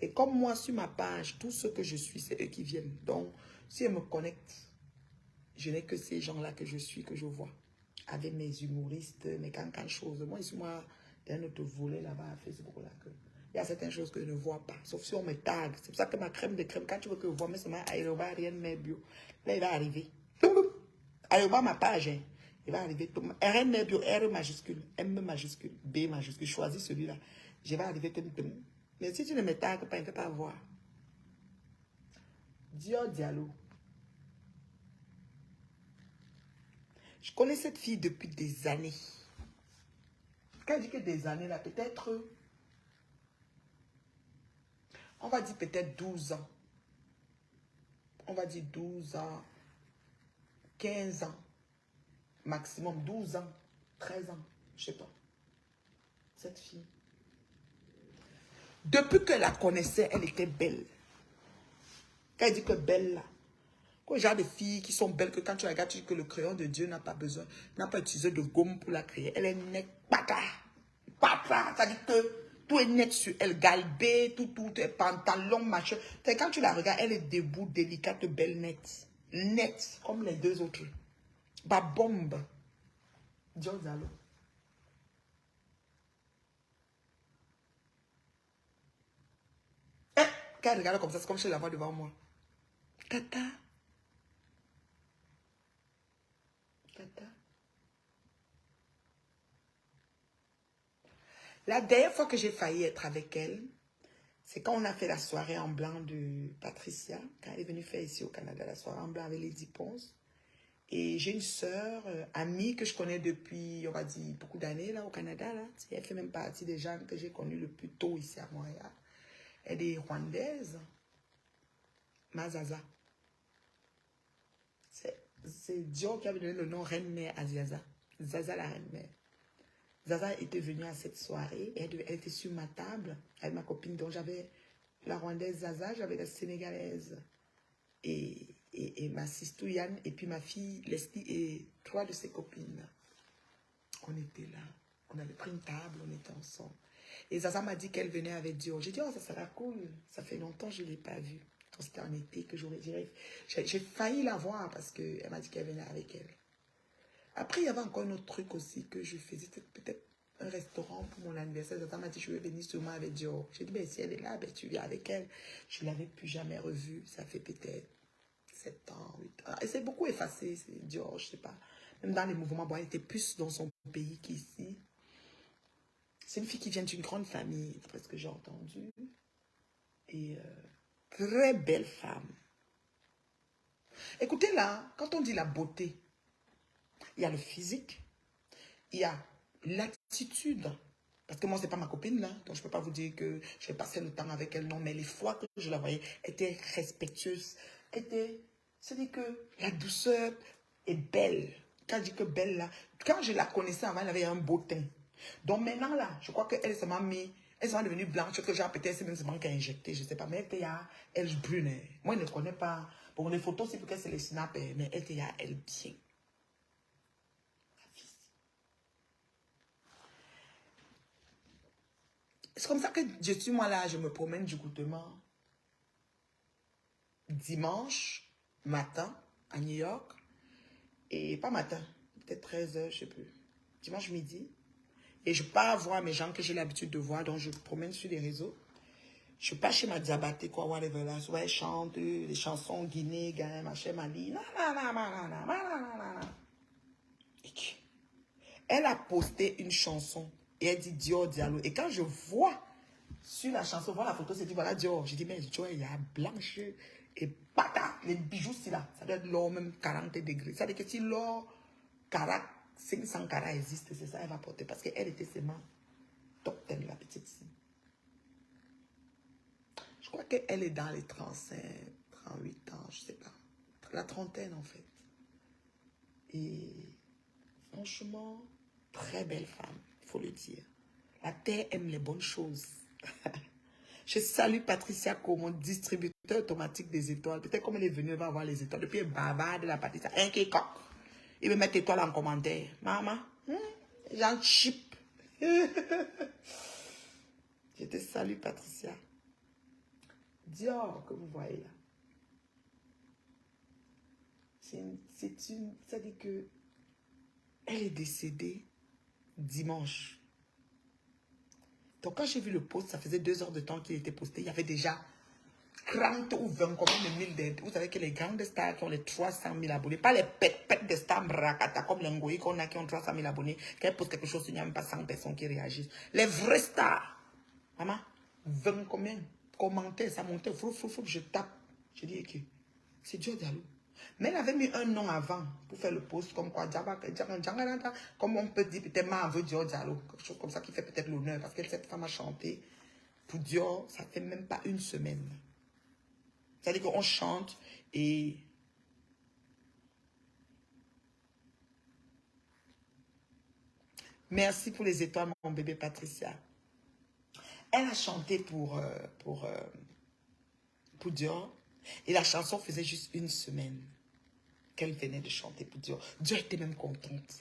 [SPEAKER 1] Et comme moi, sur ma page, tout ce que je suis, c'est eux qui viennent. Donc, si elles me connectent, je n'ai que ces gens-là que je suis, que je vois. Avec mes humoristes, mes cancan choses. Moi, ici, moi, d'un autre volet là-bas à Facebook, là, que il y a certaines choses que je ne vois pas. Sauf si on me tag. C'est pour ça que ma crème de crème, quand tu veux que je vois, mais c'est ma Aéroba, rien de mes bio. Là, il va arriver. Aéroba, ma page, hein. Il va arriver. RN mes bio, R majuscule, M majuscule, B majuscule. Choisis celui-là. Je vais arriver. Mais si tu ne me tagues pas, il ne peut pas voir. Dior Diallo. Je connais cette fille depuis des années. Quand je dis que des années, là, peut-être, on va dire peut-être 12 ans. On va dire 12 ans, 15 ans, maximum 12 ans, 13 ans, je sais pas. Cette fille. Depuis que je la connaissais, elle était belle. Quand elle dit que belle, là, quoi, genre de filles qui sont belles, que quand tu la regardes, tu dis que le crayon de Dieu n'a pas besoin, n'a pas utilisé de gomme pour la créer. Elle est nette, pata, pata, ça dit que tout est net sur elle, galbée, tout, pantalon, machin. Quand tu la regardes, elle est debout, délicate, belle, nette. Nette, comme les deux autres. Bah, bombe. Dios Zalo. Quand elle regarde comme ça, c'est comme si je la vois devant moi. Tata. Tata. La dernière fois que j'ai failli être avec elle, c'est quand on a fait la soirée en blanc de Patricia, quand elle est venue faire ici au Canada, la soirée en blanc avec Lady Ponce. Et j'ai une sœur, amie que je connais depuis, on va dire, beaucoup d'années là au Canada. Là. Elle fait même partie des gens que j'ai connus le plus tôt ici à Montréal. Elle est rwandaise. Mazaza. C'est Dior qui avait donné le nom Reine-Mère à Zaza. Zaza la Reine-Mère. Zaza était venue à cette soirée. Et elle était sur ma table avec ma copine. Donc j'avais la Rwandaise Zaza, j'avais la Sénégalaise et ma sister Yann, et puis ma fille Leslie et 3 de ses copines. On était là. On avait pris une table, on était ensemble. Et Zaza m'a dit qu'elle venait avec Dior. J'ai dit, oh, ça sera cool. Ça fait longtemps que je ne l'ai pas vue. C'était en été que j'aurais dit. J'ai failli la voir parce qu'elle m'a dit qu'elle venait avec elle. Après, il y avait encore un autre truc aussi que je faisais. C'était peut-être un restaurant pour mon anniversaire. Zaza m'a dit, je vais venir sûrement avec Dior. J'ai dit, ben, si elle est là, ben, tu viens avec elle. Je ne l'avais plus jamais revue. Ça fait peut-être 7 ans, 8 ans. Et c'est beaucoup effacé, c'est Dior, je ne sais pas. Même dans les mouvements, bon, elle était plus dans son pays qu'ici. C'est une fille qui vient d'une grande famille, d'après ce que j'ai entendu. Et très belle femme. Écoutez là, quand on dit la beauté, il y a le physique, il y a l'attitude. Parce que moi, ce n'est pas ma copine là, donc je ne peux pas vous dire que j'ai passé le temps avec elle, non, mais les fois que je la voyais, elle était respectueuse, c'est-à-dire que la douceur est belle. Quand je dis que belle là, quand je la connaissais avant, elle avait un beau teint. Donc maintenant là, je crois qu'elle se m'a mis, elle s'est devenue blanche, que genre peut-être c'est même seulement qu'à injecter, je ne sais pas, mais elle était à elle brune. Moi, je ne connais pas, pour les photos, c'est pour qu'elle se les snap, mais elle était à elle bien. C'est comme ça que je suis moi là, je me promène du goûtement. Dimanche matin à New York. Et pas matin, peut-être 13h, je sais plus. Dimanche midi. Et je pars voir mes gens que j'ai l'habitude de voir, donc je promène sur les réseaux. Je pars chez ma Diabaté, quoi, whatever là. Soit elle chante des chansons Guinée, Ghana, machin, Mali. Elle a posté une chanson et elle dit Dior Diallo. Et quand je vois sur la chanson, voir la photo, c'est dit voilà Dior. Je dis mais Dior, il y a blanche et pata. Les bijoux, c'est là. Ça doit être l'or même 40 degrés. Ça veut dire que si l'or 500 carats existe, c'est ça elle va porter. Parce qu'elle était seulement top 10, la petite fille. Je crois qu'elle est dans les 35, 38 ans, je sais pas. La trentaine en fait. Et franchement, très belle femme, il faut le dire. La terre aime les bonnes choses. Je salue Patricia comme mon distributeur automatique des étoiles. Peut-être comme elle est venue, elle va avoir les étoiles. Depuis, elle bavarde la Patricia. Un qui coq. Il me met étoile en commentaire. Maman, j'en chip. Je te salue Patricia. Dior que vous voyez là. Ça dit que elle est décédée dimanche. Donc quand j'ai vu le post, ça faisait 2 heures de temps qu'il était posté. Il y avait déjà 30 ou 20 combien de mille d'aides. Vous savez que les grandes stars qui ont les 300 000 abonnés, pas les pètes de stars bracata comme les Ngoï qu'on a qui ont 300 000 abonnés, qu'elles postent quelque chose, il n'y a même pas 100 personnes qui réagissent. Les vraies stars, maman, 20 combien commentaires, ça montait, je tape. Je dis, ok, c'est Dior Diallo. Mais elle avait mis un nom avant pour faire le post, comme quoi, comme on peut dire, peut-être ma veut Dior Diallo, quelque chose comme ça qui fait peut-être l'honneur, parce que cette femme a chanté pour Dior, ça fait même pas une semaine. C'est-à-dire qu'on chante et merci pour les étoiles, mon bébé Patricia. Elle a chanté pour Dior et la chanson faisait juste une semaine qu'elle venait de chanter pour Dior. Dior était même contente.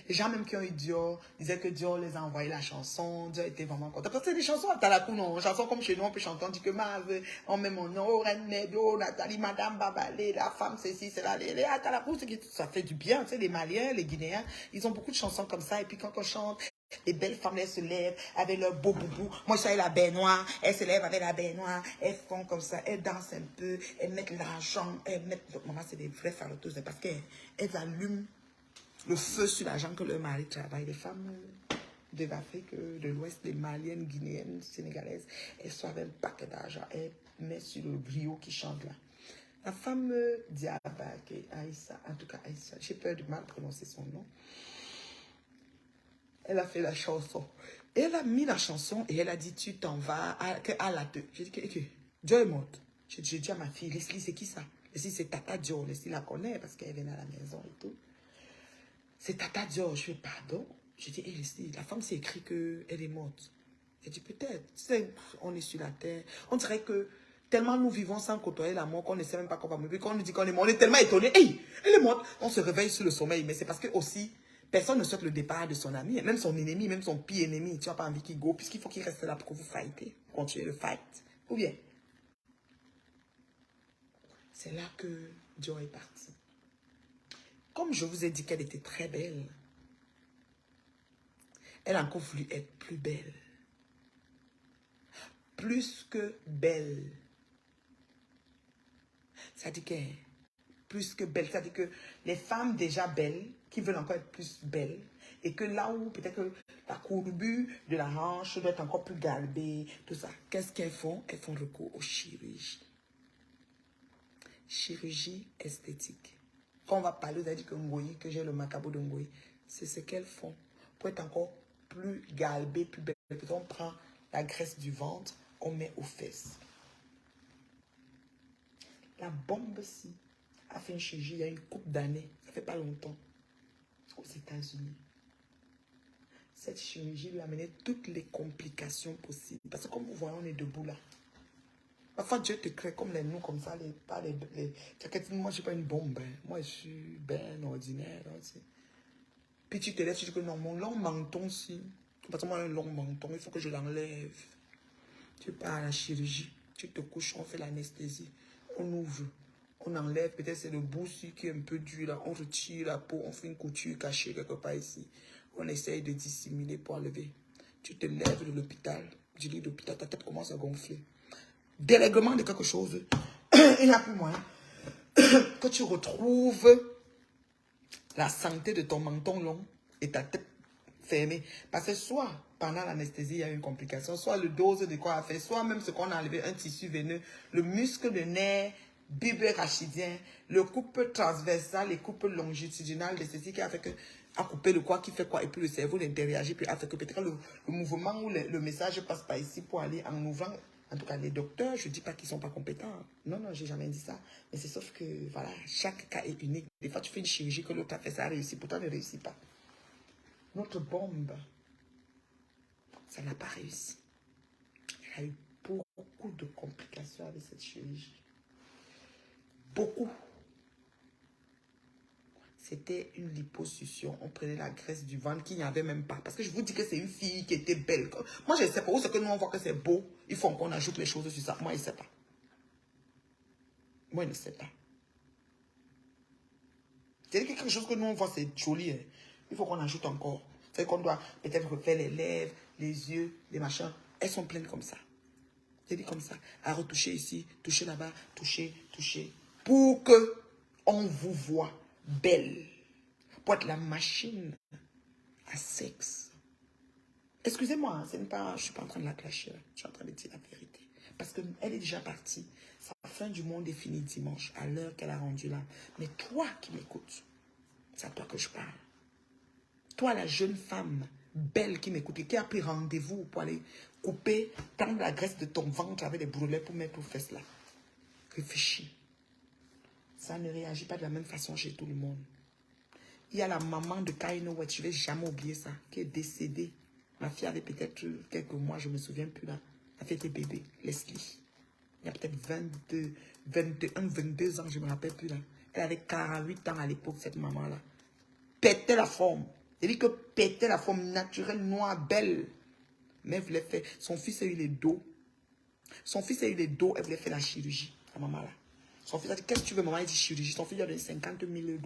[SPEAKER 1] Les gens même qui ont eu Dior disaient que Dior les a envoyé la chanson. Dior était vraiment content. Parce que c'est des chansons à Talakou, non. Des chansons comme chez nous, on peut chanter. On dit que on met mon nom, oh, Reine Nedo, Nathalie, Madame Babalé, la femme, ceci, c'est là. Les à Talakou, ça fait du bien. Tu sais, les Maliens, les Guinéens, ils ont beaucoup de chansons comme ça. Et puis quand on chante, les belles femmes, elles se lèvent avec leur beau boubou. Moi, je suis la baignoire. Elles se lèvent avec la baignoire. Elles font comme ça. Elles dansent un peu. Elles mettent l'argent. Elles mettent... Maman, c'est des vraies faroteuses. Parce qu'elles allument le feu sur l'argent que leur mari travaille. Les femmes de l'Afrique, de l'Ouest, les Maliennes, Guinéennes, Sénégalaises, elles soivent un paquet d'argent. Elles mettent sur le griot qui chante là. La femme Diabake, Aïssa, en tout cas Aïssa, j'ai peur de mal prononcer son nom. Elle a fait la chanson. Et elle a mis la chanson et elle a dit, tu t'en vas à la deux. J'ai dit, que Dior est morte. J'ai dit à ma fille, Leslie, c'est qui ça? Leslie, c'est Tata Dior. Leslie la connaît parce qu'elle vient à la maison et tout. C'est Tata Dior. Je fais, pardon? J'ai dit, Leslie, la femme s'est écrit qu'elle est morte. Elle dit, peut-être. On est sur la terre. On dirait que tellement nous vivons sans côtoyer la mort qu'on ne sait même pas qu'on va mourir. Quand on nous dit qu'on est mort, on est tellement étonné. Hey, elle est morte. On se réveille sur le sommeil. Mais c'est parce que aussi, personne ne souhaite le départ de son ami, même son ennemi, même son pire ennemi. Tu n'as pas envie qu'il go, puisqu'il faut qu'il reste là pour que vous fightez, continuez le fight. Ou bien, c'est là que Dior est parti. Comme je vous ai dit qu'elle était très belle, elle a encore voulu être plus belle. Plus que belle. Ça dit que plus que belle. Ça dit que les femmes déjà belles, qui veulent encore être plus belles, et que là où peut-être que la courbure de la hanche doit être encore plus galbée, tout ça. Qu'est-ce qu'elles font? Elles font recours aux chirurgies. chirurgie esthétique. Quand on va parler, vous avez dit que Ngoyi, que j'ai le macabre de Ngoyi, c'est ce qu'elles font. Pour être encore plus galbée, plus belle, on prend la graisse du ventre, on met aux fesses. La bombe-ci a fait une chirurgie il y a une couple d'années, ça fait pas longtemps, aux États-Unis. Cette chirurgie lui a amené toutes les complications possibles. Parce que comme vous voyez, on est debout là. Parfois, Dieu te crée comme nous, comme ça, moi, je ne suis pas une bombe. Hein. Moi, je suis ben ordinaire. Hein, puis tu te lèves, tu dis que non, mon long menton, si. Parce que moi, un long menton, il faut que je l'enlève. Tu pars à la chirurgie, tu te couches, on fait l'anesthésie, on ouvre, on enlève, peut-être c'est le bout qui est un peu dur là, on retire la peau, on fait une couture cachée quelque part ici. On essaye de dissimuler pour enlever. Tu te lèves de l'hôpital, du lit d'hôpital, ta tête commence à gonfler. Dérèglement de quelque chose, il n'y a plus moyen que tu retrouves la santé de ton menton long et ta tête fermée. Parce que soit pendant l'anesthésie, il y a une complication, soit le dose de quoi a fait, soit même ce qu'on a enlevé, un tissu veineux, le muscle de nerf, bulbe rachidien, le couple transversal, les coupes longitudinales de ceci qui a fait que a coupé le quoi qui fait quoi et puis le cerveau n'interagit plus, a fait que peut-être le mouvement ou le message passe par ici pour aller en ouvrant. En tout cas, les docteurs, je ne dis pas qu'ils ne sont pas compétents. Non, non, je n'ai jamais dit ça. Mais c'est sauf que, voilà, chaque cas est unique. Des fois, tu fais une chirurgie que l'autre a fait, ça a réussi, pourtant, ne réussit pas. Notre bombe, ça n'a pas réussi. Il y a eu beaucoup de complications avec cette chirurgie. Beaucoup. C'était une liposuction. On prenait la graisse du ventre qu'il n'y avait même pas. Parce que je vous dis que c'est une fille qui était belle. Moi, je ne sais pas. Où c'est que nous, on voit que c'est beau. Il faut qu'on ajoute les choses sur ça. Moi, je ne sais pas. Moi, je ne sais pas. C'est quelque chose que nous, on voit, c'est joli. Hein. Il faut qu'on ajoute encore. C'est qu'on doit peut-être refaire les lèvres, les yeux, les machins. Elles sont pleines comme ça. C'est dit comme ça. À retoucher ici, toucher là-bas, toucher, toucher. Pour que on vous voit belle. Pour être la machine à sexe. Excusez-moi, hein, je ne suis pas en train de la clasher. Je suis en train de dire la vérité. Parce qu'elle est déjà partie. Sa fin du monde est finie dimanche, à l'heure qu'elle a rendu là. Mais toi qui m'écoutes, c'est à toi que je parle. Toi, la jeune femme belle qui m'écoute et qui a pris rendez-vous pour aller couper, prendre la graisse de ton ventre avec des brûlets pour mettre aux fesses là. Réfléchis. Ça ne réagit pas de la même façon chez tout le monde. Il y a la maman de Kaino Wet, je ne vais jamais oublier ça, qui est décédée. Ma fille avait peut-être quelques mois, je ne me souviens plus là. Elle fait des bébés, Leslie. Il y a peut-être 22 ans, je ne me rappelle plus là. Elle avait 48 ans à l'époque, cette maman-là. Pétait la forme. Elle dit que pétait la forme naturelle, noire, belle. Mais elle voulait faire. Son fils a eu les dos. Son fils a eu les dos, elle voulait faire la chirurgie, la maman-là. Son fils a dit, qu'est-ce que tu veux, maman? Elle dit chirurgie. Son fils lui a donné 50 000 $.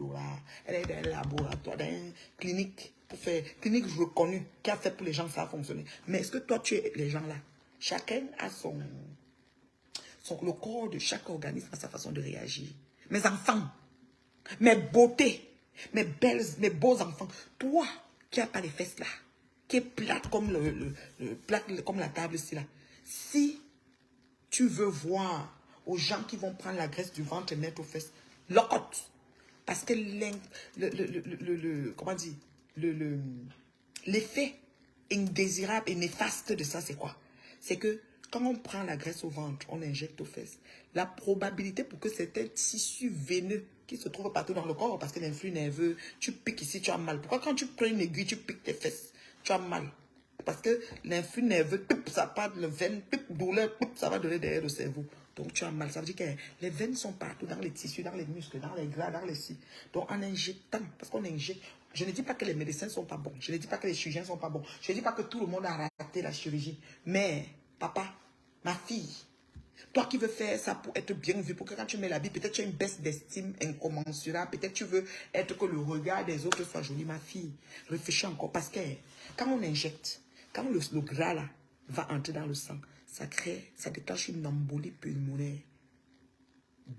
[SPEAKER 1] Elle est dans un laboratoire, dans une clinique, pour faire, clinique reconnue, qui a fait pour les gens, ça a fonctionné. Mais est-ce que toi, tu es les gens là? Chacun a le corps de chaque organisme a sa façon de réagir. Mes enfants, mes beautés, mes belles, mes beaux enfants, toi qui n'as pas les fesses là, qui est plate comme, plate comme la table ici là, si tu veux voir aux gens qui vont prendre la graisse du ventre et mettre aux fesses, locote. Parce que comment dire, l'effet indésirable et néfaste de ça, c'est quoi? C'est que quand on prend la graisse au ventre, on l'injecte aux fesses. La probabilité pour que certains tissus veineux qui se trouvent partout dans le corps, parce que l'influx nerveux, tu piques ici, tu as mal. Pourquoi quand tu prends une aiguille, tu piques tes fesses, tu as mal? Parce que l'influx nerveux, ça part de la veine, douleur, ça va donner derrière le cerveau. Donc tu as mal. Ça veut dire que les veines sont partout, dans les tissus, dans les muscles, dans les gras, dans les cils. Donc en injectant, parce qu'on injecte, je ne dis pas que les médecins ne sont pas bons. Je ne dis pas que les chirurgiens ne sont pas bons. Je ne dis pas que tout le monde a raté la chirurgie. Mais, papa, ma fille, toi qui veux faire ça pour être bien vu, pour que quand tu mets l'habit, peut-être tu as une baisse d'estime incommensurable. Peut-être tu veux être que le regard des autres soit joli. Ma fille, réfléchis encore. Parce que quand on injecte, quand le gras là va entrer dans le sang, ça déclenche une embolie pulmonaire.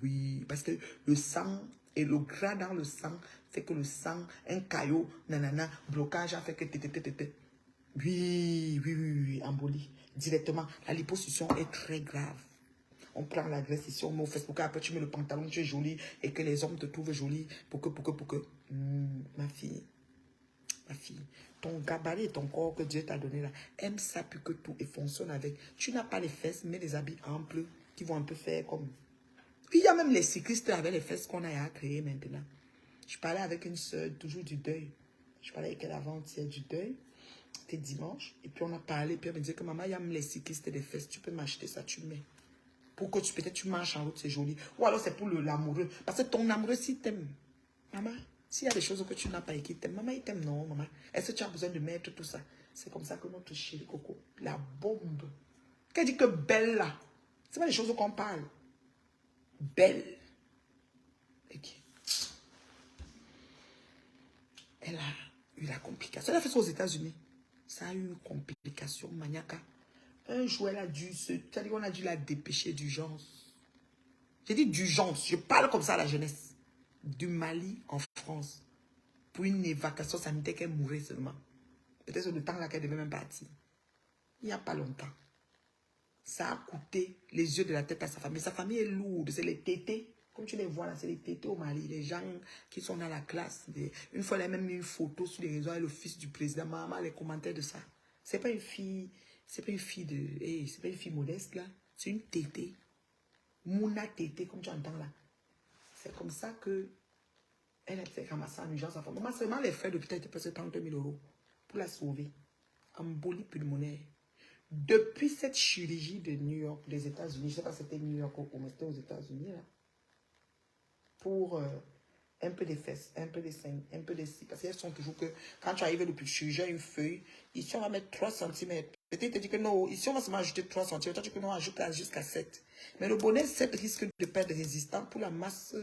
[SPEAKER 1] Oui, parce que le sang et le gras dans le sang fait que le sang, un caillot, nanana, blocage a fait que oui, embolie. Directement, la liposuction est très grave. On prend la graisse ici, on met aux fesses pour qu'après tu mets le pantalon, tu es jolie et que les hommes te trouvent jolie pour que. Ma fille, ton gabarit et ton corps que Dieu t'a donné là, aime ça plus que tout et fonctionne avec. Tu n'as pas les fesses, mais des habits amples qui vont un peu faire comme... Il y a même les cyclistes avec les fesses qu'on a à créer maintenant. Je parlais avec une soeur, toujours du deuil. Je parlais avec elle avant-hier du deuil. C'était dimanche. Et puis on a parlé. Puis elle me disait que maman, il y a même les cyclistes des fesses. Tu peux m'acheter ça, tu mets. Pour que peut-être tu marches en route, c'est joli. Ou alors c'est pour l'amoureux. Parce que ton amoureux, s'il t'aime, maman, s'il y a des choses que tu n'as pas et qu'il t'aime, maman, il t'aime, non, maman. Est-ce que tu as besoin de mettre tout ça? C'est comme ça que notre chérie Coco, la bombe. Qu'elle dit que belle là. C'est pas les choses qu'on parle. Belle. Ok. Elle a eu la complication. Elle a fait ça aux États-Unis. Ça a eu une complication maniaque. Un jour, elle a dû se... C'est-à-dire qu'on a dû la dépêcher d'urgence. J'ai dit d'urgence. Je parle comme ça à la jeunesse. Du Mali en France. Pour une évacuation sanitaire qu'elle mourait seulement. Peut-être le temps là qu'elle devait même partir. Il n'y a pas longtemps. Ça a coûté les yeux de la tête à sa famille. Sa famille est lourde. C'est les tétés. Comme tu les vois là, c'est les tétés au Mali. Les gens qui sont dans la classe. Une fois, elle a même mis une photo sur les réseaux avec le fils du président. Maman, les commentaires de ça. C'est pas une fille... C'est pas une fille de... Hey, c'est pas une fille modeste là. C'est une tété. Mouna tété, comme tu entends là. C'est comme ça que... Elle a fait ramasser en urgence. Maman, seulement les frais d'hôpital étaient presque 30 000 € pour la sauver. Embolie pulmonaire. Depuis cette chirurgie de New York, des États-Unis, je ne sais pas si c'était New York ou mais c'était aux États-Unis, là, pour un peu des fesses, un peu des seins, un peu des seins. Parce qu'elles sont toujours que, quand tu arrives le chirurgien, une feuille, ici on va mettre 3 cm. Peut-être te dit que non, ici on va seulement ajouter 3 cm. Toi tu peux non ajouter jusqu'à 7. Mais le bonnet 7 risque de perdre résistance pour la masse,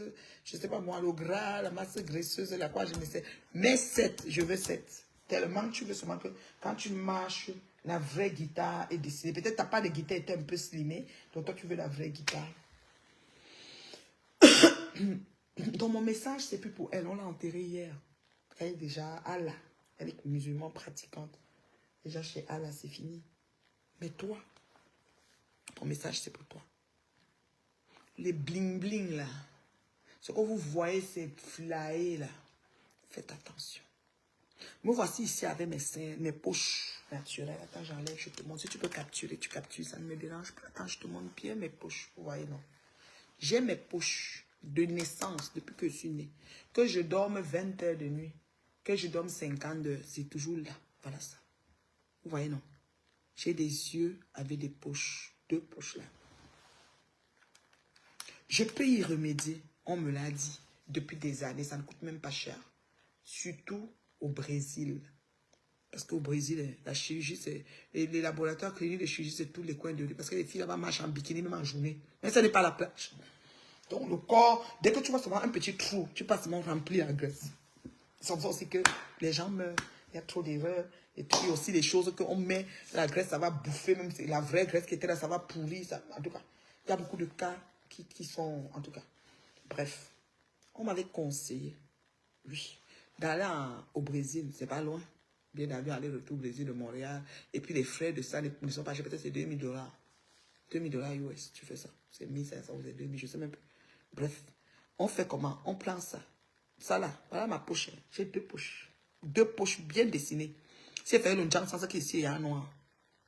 [SPEAKER 1] je ne sais pas moi, le gras, la masse graisseuse, la quoi, je ne sais. Mais 7, je veux 7. Tellement tu veux seulement que quand tu marches, la vraie guitare est dessinée. Peut-être tu n'as pas de guitare, était un peu slimée. Donc toi tu veux la vraie guitare. Donc mon message, c'est plus pour elle. On l'a enterrée hier. Elle est déjà Allah. Elle est musulmane pratiquante. Déjà chez Allah, c'est fini. Mais toi, ton message, c'est pour toi. Les bling-bling là. Ce que vous voyez, c'est flyé là. Faites attention. Me voici ici avec mes seins, mes poches naturelles. Attends, j'enlève, je te montre. Si tu peux capturer, tu captures. Ça ne me dérange pas. Attends, je te montre bien mes poches. Vous voyez, non? J'ai mes poches de naissance depuis que je suis née. Que je dorme 20 heures de nuit. Que je dorme 50 heures. C'est toujours là. Voilà ça. Vous voyez, non? J'ai des yeux avec des poches. 2 poches là. Je peux y remédier. On me l'a dit. Depuis des années. Ça ne coûte même pas cher. Surtout au Brésil. Parce qu'au Brésil, la chirurgie, c'est... Les laboratoires cliniques de chirurgie, c'est tous les coins de rue. Parce que les filles là-bas marchent en bikini, même en journée. Mais ça n'est pas la plage. Donc le corps, dès que tu vois seulement un petit trou, tu passes seulement rempli la graisse. Ça veut dire aussi que les gens meurent. Il y a trop d'erreurs. Et puis aussi les choses qu'on met, la graisse, ça va bouffer. Même la vraie graisse qui était là, ça va pourrir. Ça, en tout cas, il y a beaucoup de cas qui sont... En tout cas, bref. On m'avait conseillé, oui, d'aller au Brésil. C'est pas loin. Bien d'avion, aller-retour au Brésil de Montréal. Et puis les frais de ça ne sont pas chers. Peut-être c'est 2000 $. 2000 $ US, tu fais ça. C'est 1500 ou c'est 2000, je sais même pas. Bref, on fait comment? On prend ça. Ça là, voilà ma poche. J'ai 2 poches. 2 poches bien dessinées. Si elle fait le jam sans ça qu'ici, il y a un noir.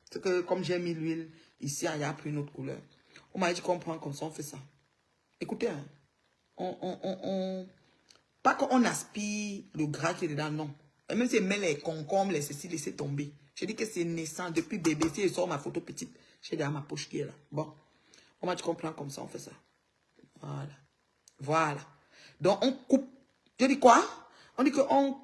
[SPEAKER 1] C'est que comme j'ai mis l'huile, ici, il y a pris une autre couleur. On m'a dit qu'on prend comme ça, on fait ça. Écoutez, hein, pas qu'on aspire le gras qui est dedans, non. Et même si elle met les concombres, les ceci, laissez tomber. Je dis que c'est naissant. Depuis bébé, si je sors ma photo petite, j'ai derrière ma poche qui est là. Bon. On m'a dit qu'on prend comme ça, on fait ça. Voilà. Voilà. Donc, on coupe. Je dis quoi? On dit qu'on...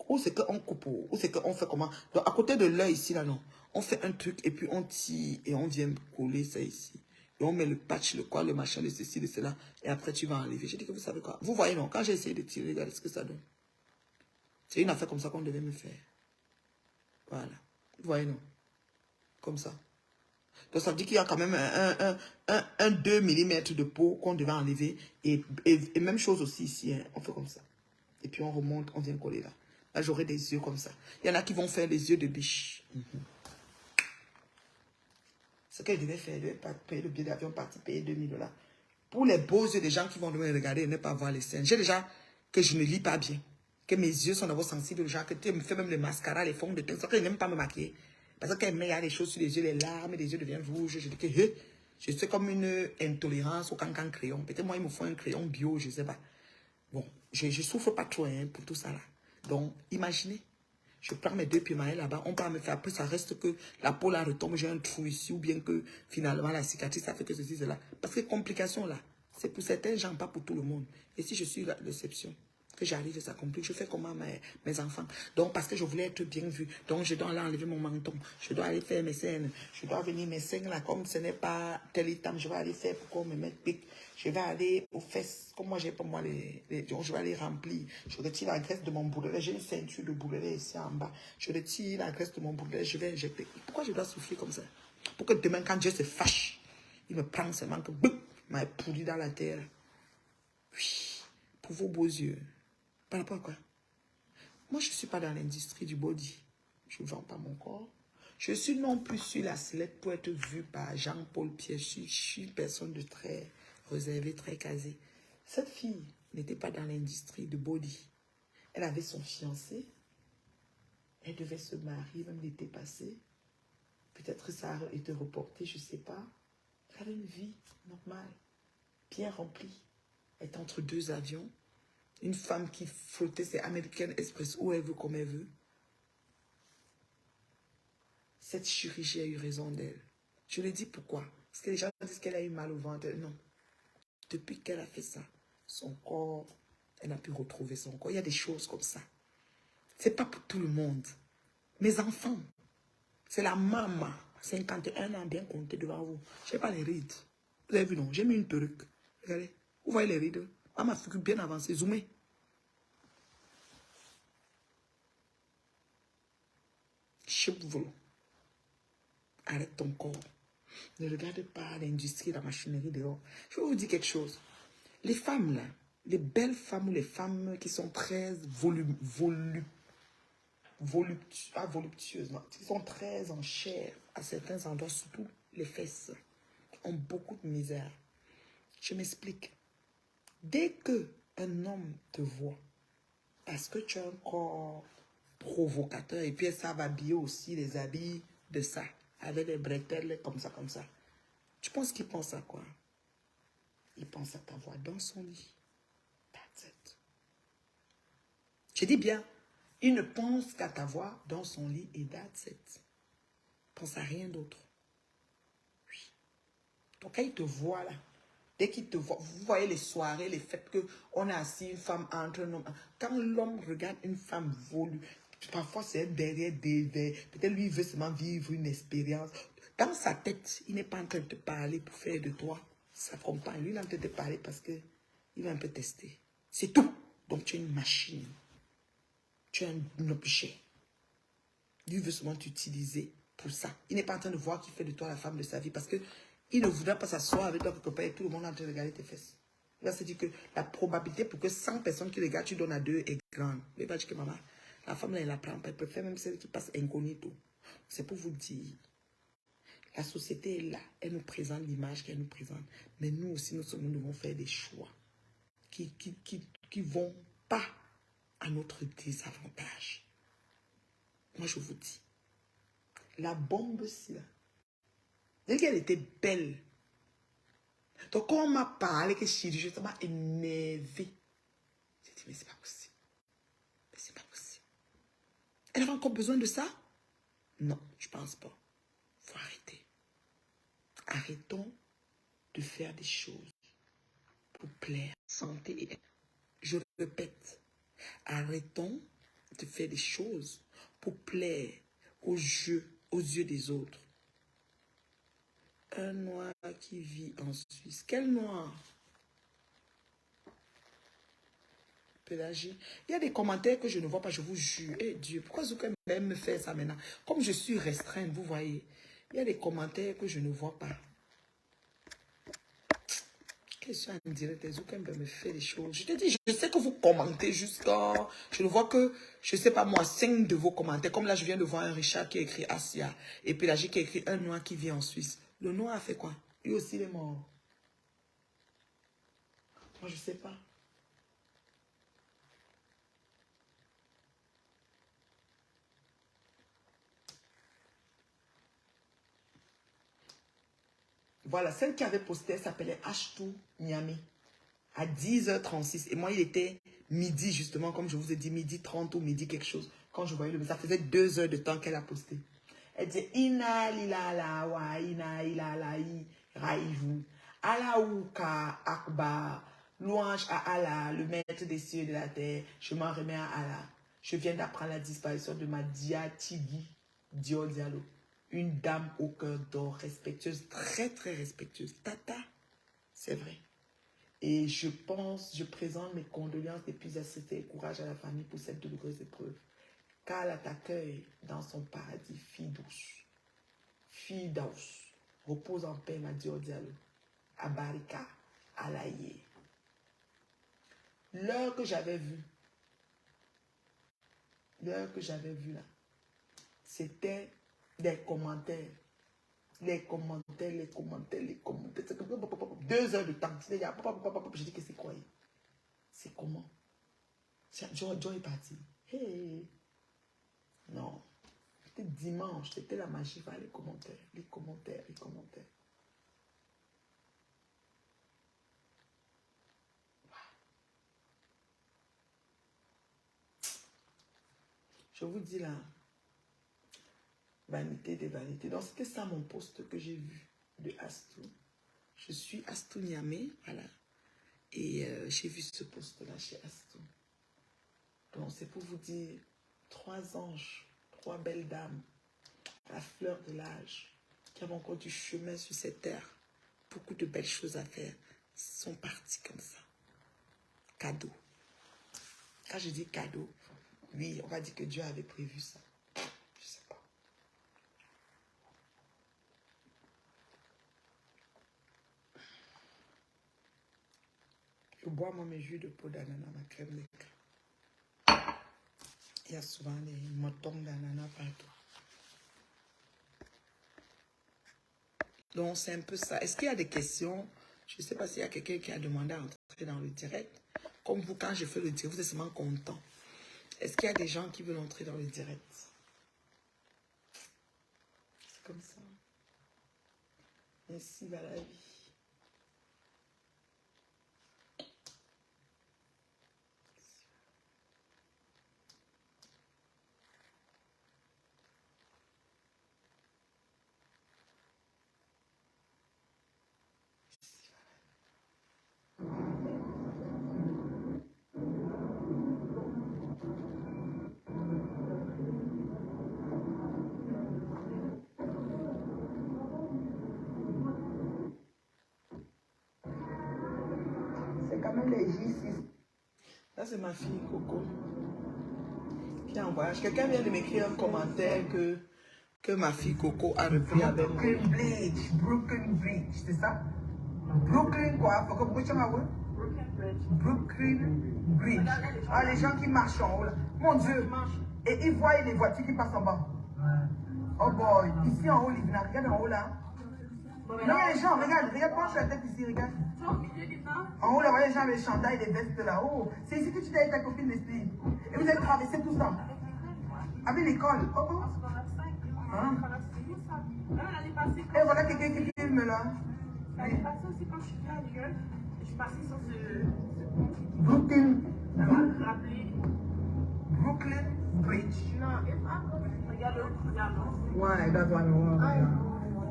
[SPEAKER 1] Où c'est qu'on coupe? Où c'est qu'on fait comment? Donc, à côté de l'œil ici, là, non. On fait un truc et puis on tire et on vient coller ça ici. Et on met le patch, le quoi, le machin, le ceci, le cela. Et après, tu vas enlever. Je dis que vous savez quoi? Vous voyez, non? Quand j'ai essayé de tirer, regardez ce que ça donne. C'est une affaire comme ça qu'on devait me faire. Voilà. Vous voyez, non? Comme ça. Donc, ça veut dire qu'il y a quand même un 2 mm de peau qu'on devait enlever. Et même chose aussi ici. Hein. On fait comme ça. Et puis, on remonte, on vient coller là. Là, j'aurai des yeux comme ça. Il y en a qui vont faire les yeux de biche. Ce que je devais faire, je devais pas payer le billet d'avion, partir payer 2000 $. Pour les beaux yeux des gens qui vont me regarder et ne pas voir les scènes. J'ai déjà que je ne lis pas bien. Que mes yeux sont d'abord sensibles, genre que tu me fais même le mascara, les fonds de teint. C'est que je n'aime pas me maquiller. Parce qu'elle met des choses sur les yeux, les larmes, les yeux deviennent rouges. Je dis que je suis comme une intolérance au cancan crayon. Peut-être moi, il me faut un crayon bio, je ne sais pas. Bon, je ne souffre pas trop hein, pour tout ça là. Donc, imaginez. Je prends mes 2 pieds mailles là-bas, on peut me faire, après ça reste que la peau là retombe, j'ai un trou ici, ou bien que finalement la cicatrice, ça fait que ceci, cela. Parce que complication là, c'est pour certains gens, pas pour tout le monde. Et si je suis l'exception, que j'arrive et ça complique, je fais comment mes enfants. Donc parce que je voulais être bien vue, donc je dois aller enlever mon menton, je dois aller faire mes scènes, je dois venir mes seins là, comme ce n'est pas tel item, je vais aller faire pour qu'on me mette pique. Je vais aller aux fesses, comme moi j'ai pas moi je vais aller remplir. Je retire la graisse de mon boulet. J'ai une ceinture de boulet ici en bas. Je retire la graisse de mon boulet, je vais injecter. Pourquoi je dois souffrir comme ça? Pour que demain, quand Dieu se fâche, il me prend seulement que boum, il m'a pourri dans la terre. Oui, pour vos beaux yeux. Par rapport à quoi? Moi, je ne suis pas dans l'industrie du body. Je ne vends pas mon corps. Je suis non plus sur la sellette pour être vue par Jean-Paul Pierre. Je suis une personne de très réservée, très casée. Cette fille n'était pas dans l'industrie du body. Elle avait son fiancé. Elle devait se marier, même l'été passé. Peut-être que ça a été reporté, je ne sais pas. Elle avait une vie normale, bien remplie. Elle est entre 2 avions. Une femme qui flottait ses American Express où elle veut, comme elle veut. Cette chirurgie a eu raison d'elle. Je lui dis pourquoi. Parce que les gens disent qu'elle a eu mal au ventre. Non. Depuis qu'elle a fait ça, son corps, elle n'a pu retrouver son corps. Il y a des choses comme ça. Ce n'est pas pour tout le monde. Mes enfants, c'est la maman, 51 ans, bien compté devant vous. Je n'ai pas les rides. Vous avez vu, non? J'ai mis une perruque. Regardez. Vous voyez les rides? Ah, ma figure bien avancée. Zoomez. Cheveux. Arrête ton corps. Ne regarde pas l'industrie, la machinerie dehors. Je vais vous dire quelque chose. Les femmes là, les belles femmes ou les femmes qui sont très voluptueuses, non, qui sont très en chair à certains endroits, surtout les fesses, ont beaucoup de misère. Je m'explique. Dès que un homme te voit, parce que tu as un corps provocateur, et puis ça va habiller aussi les habits de ça, avec des bretelles comme ça, comme ça. Tu penses qu'il pense à quoi? Il pense à t'avoir dans son lit. That's it. Je dis bien, il ne pense qu'à t'avoir dans son lit et that's it. Il pense à rien d'autre. Oui. Donc quand il te voit là, dès qu'il te voit, vous voyez les soirées, les fêtes qu'on a assis une femme entre un homme. Quand l'homme regarde une femme volue, parfois c'est derrière des verres, peut-être lui il veut seulement vivre une expérience. Dans sa tête, il n'est pas en train de te parler pour faire de toi sa compagne. Lui, il est en train de te parler parce qu'il va un peu tester. C'est tout. Donc, tu es une machine. Tu es un objet. Lui veut seulement t'utiliser pour ça. Il n'est pas en train de voir qu'il fait de toi la femme de sa vie parce qu'il ne voudra pas s'asseoir avec toi quelque part et tout le monde est en train de regarder tes fesses. Il va se dire que la probabilité pour que 100 personnes qui regardent, tu donnes à 2 est grande. Il va dire que maman, la femme, là, elle apprend pas. Elle préfère même celle qui passe incognito. C'est pour vous dire. La société est là, elle nous présente l'image qu'elle nous présente. Mais nous aussi, nous devons faire des choix qui vont pas à notre désavantage. Moi, je vous dis, la bombe, c'est là. Dès qu'elle était belle. Donc, quand on m'a parlé que chirurgie, ça m'a énervé. J'ai dit, mais c'est pas possible. Mais c'est pas possible. Elle avait encore besoin de ça? Non, je pense pas. Faut arrêter. Arrêtons de faire des choses pour plaire, santé. Je répète, arrêtons de faire des choses pour plaire aux yeux des autres. Un noir qui vit en Suisse. Quel noir? Pélagie. Il y a des commentaires que je ne vois pas, je vous jure. Eh Dieu, pourquoi Zuckerberg me fait ça maintenant? Comme je suis restreinte, vous voyez. Il y a des commentaires que je ne vois pas. Question en direct, Zuckerberg me fait des choses. Je te dis, je sais que vous commentez jusqu'à... Je ne vois que, je ne sais pas moi, 5 de vos commentaires. Comme là, je viens de voir un Richard qui a écrit Asia. Et Pélagie qui a écrit un noir qui vit en Suisse. Le noir a fait quoi? Lui aussi, il est mort. Moi, je sais pas. Voilà, celle qui avait posté, elle s'appelait H2 Niamey. À 10h36. Et moi, il était midi, justement, comme je vous ai dit, midi 30 ou midi quelque chose. Quand je voyais le message, ça faisait 2 heures de temps qu'elle a posté. Elle dit Ina lila la wa ina ila la i raïvou. Alaouka akbar. Louange à Allah, le maître des cieux et de la terre. Je m'en remets à Allah. Je viens d'apprendre la disparition de ma Dia Tigui Diallo. Une dame au cœur d'or, respectueuse, très très respectueuse. Tata, c'est vrai. Et je présente mes condoléances et puis assistance et courage à la famille pour cette douloureuse épreuve. Qu'Allah t'accueille dans son paradis, fille douce. Fille douce. Repose en paix, ma Dieu Diallo. Abarika, Alaye. L'heure que j'avais vue là, c'était des commentaires. Les commentaires. 2 heures de temps. Je dis que c'est quoi? C'est comment? Joe est parti. Hey. Non. C'était dimanche. C'était la magie. Voilà les commentaires. Je vous dis là. Vanité des vanités. Donc, c'était ça mon post que j'ai vu de Astou. Je suis Astou Niamey, voilà. Et j'ai vu ce post-là chez Astou. Donc, c'est pour vous dire, 3 anges, 3 belles dames, à la fleur de l'âge, qui avaient encore du chemin sur cette terre, beaucoup de belles choses à faire, sont partis comme ça. Cadeau. Quand je dis cadeau, oui, on va dire que Dieu avait prévu ça. Je sais pas. Je bois moi mes jus de peau d'ananas, ma crème de cacao. Il y a souvent des motons d'ananas partout. Donc c'est un peu ça. Est-ce qu'il y a des questions? Je ne sais pas s'il y a quelqu'un qui a demandé à entrer dans le direct. Comme vous, quand je fais le direct, vous êtes seulement content. Est-ce qu'il y a des gens qui veulent entrer dans le direct? C'est comme ça. Ainsi va la vie. C'est quand même les J6. Là, c'est ma fille Coco qui est en voyage. Quelqu'un vient de m'écrire un commentaire que ma fille Coco a repris avec moi. Brooklyn Bridge, c'est ça? Brooklyn quoi? Faut que vous Brooklyn Bridge. Ah, les gens qui marchent en haut là. Mon Dieu. Et ils voient les voitures qui passent en bas. Oh boy. Ici en haut, les vinaigres, regarde en haut là. Regarde les gens, regarde, penche la tête ici, regarde. En haut là, voyez les gens avec les chandails, les vestes là. Oh, c'est ici que tu t'es avec ta copine Leslie. Et vous avez traversé tout ça. Avec l'école. Oh, oh. Hein? Et voilà quelqu'un qui filme là.
[SPEAKER 6] Ça m'est passé aussi quand je suis venue à New York. Je suis passée sur ce
[SPEAKER 1] Brooklyn.
[SPEAKER 6] ça m'a rappelé.
[SPEAKER 1] Brooklyn Bridge.
[SPEAKER 6] Non, regarde l'autre, regarde l'autre.
[SPEAKER 1] Ouais, that's what I want.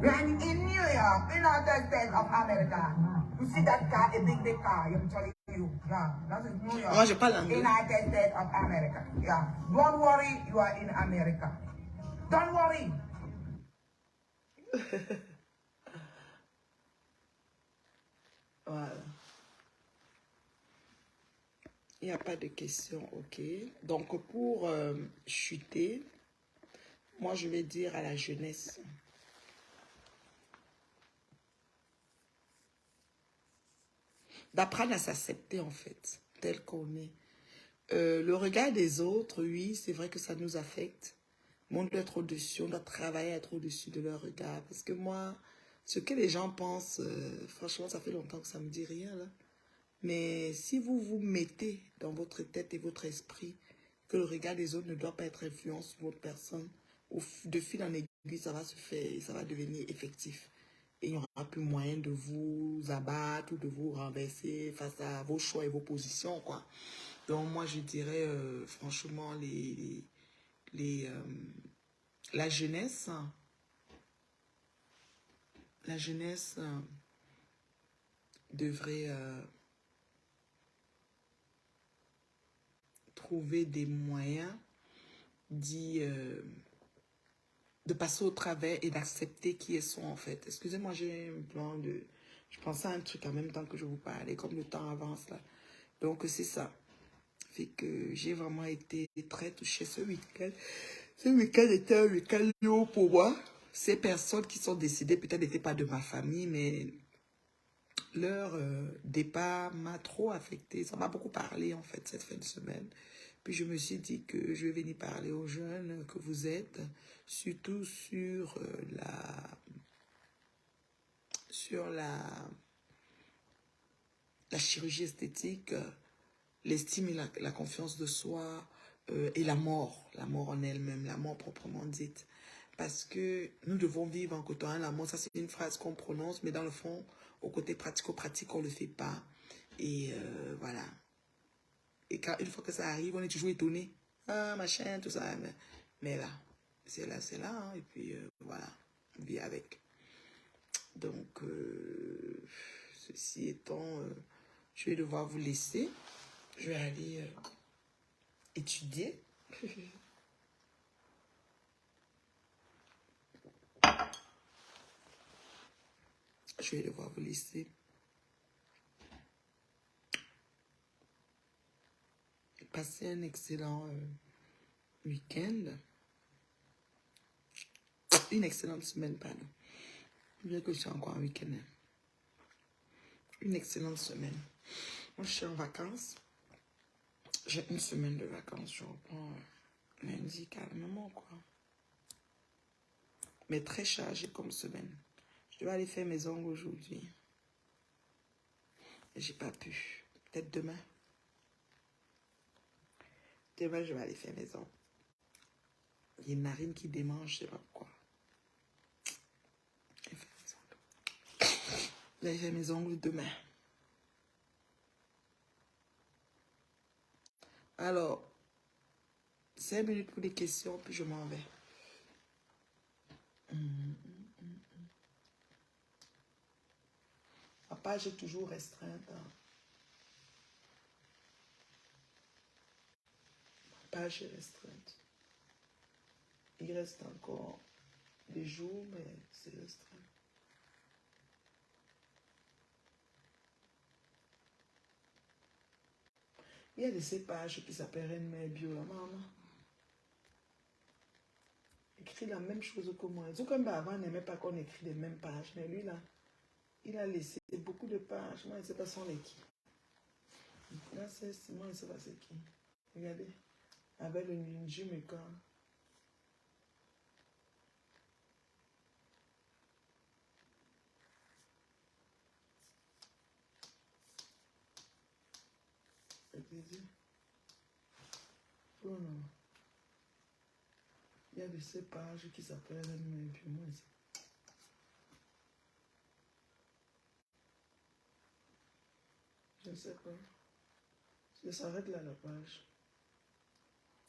[SPEAKER 1] And in New York, in other states of America, you see that car, a big car, I'm telling you. Yeah, that is New York. Moi, je parle anglais. United States of America. Yeah. Don't worry, you are in America. Don't worry. Voilà. Il n'y a pas de questions, ok. Donc, pour chuter, moi, je vais dire à la jeunesse, d'apprendre à s'accepter, en fait, tel qu'on est. Le regard des autres, oui, c'est vrai que ça nous affecte. Mais on doit être au-dessus, on doit travailler à être au-dessus de leur regard. Parce que moi, Ce que les gens pensent, franchement, ça fait longtemps que ça me dit rien, là. Mais si vous vous mettez dans votre tête et votre esprit que le regard des autres ne doit pas être influent sur votre personne, de fil en aiguille, ça va se faire, ça va devenir effectif. Et il n'y aura plus moyen de vous abattre ou de vous renverser face à vos choix et vos positions, quoi. Donc, moi, je dirais, franchement, la jeunesse, devrait trouver des moyens de passer au travers et d'accepter qui elles sont en fait. Excusez-moi, j'ai un plan de... Je pensais à un truc en même temps que je vous parlais, comme le temps avance là. Donc c'est ça. Fait que j'ai vraiment été très touchée ce week-end. Ce week-end était un week-end lourd pour moi. Ces personnes qui sont décédées peut-être n'étaient pas de ma famille, mais leur départ m'a trop affecté. Ça m'a beaucoup parlé en fait cette fin de semaine. Puis je me suis dit que je vais venir parler aux jeunes que vous êtes, surtout sur la chirurgie esthétique, l'estime et la confiance de soi et la mort en elle-même, la mort proprement dite. Parce que nous devons vivre en côtoyant la mort. Ça, c'est une phrase qu'on prononce, mais dans le fond, au côté pratico-pratique, on ne le fait pas. Et voilà. Et quand, une fois que ça arrive, on est toujours étonné. Ah, machin, tout ça. Mais là, c'est là. Hein, et puis, voilà, on vit avec. Donc, ceci étant, je vais devoir vous laisser. Je vais aller étudier. Je vais devoir vous laisser. Passez un excellent week-end. Une excellente semaine, pardon. Bien que je suis encore en week-end. Une excellente semaine. Moi, je suis en vacances. J'ai une semaine de vacances. Je reprends lundi calmement, quoi. Mais très chargé comme semaine. Je dois aller faire mes ongles aujourd'hui. Et j'ai pas pu. Peut-être demain. Demain, je vais aller faire mes ongles. Il y a une narine qui démange, je sais pas pourquoi. Je vais faire mes ongles demain. Alors, 5 minutes pour les questions, puis je m'en vais. Ma page est toujours restreinte. Hein. Ma page est restreinte. Il reste encore des jours, mais c'est restreint. Il y a de ces pages qui s'appellent Reine Bio, la maman. Écrit la même chose que moi. C'est comme avant, on n'aimait pas qu'on écrit les mêmes pages. Mais lui, là, il a laissé beaucoup de pages. Moi, je ne sais pas son qui. Là, c'est moi, je ne sais pas c'est qui. Regardez. Avec le ninja, mais quand. Oh non. Il y a de ces pages qui s'appellent Reine Bio. Moi, je ne sais pas. Je s'arrête là la page.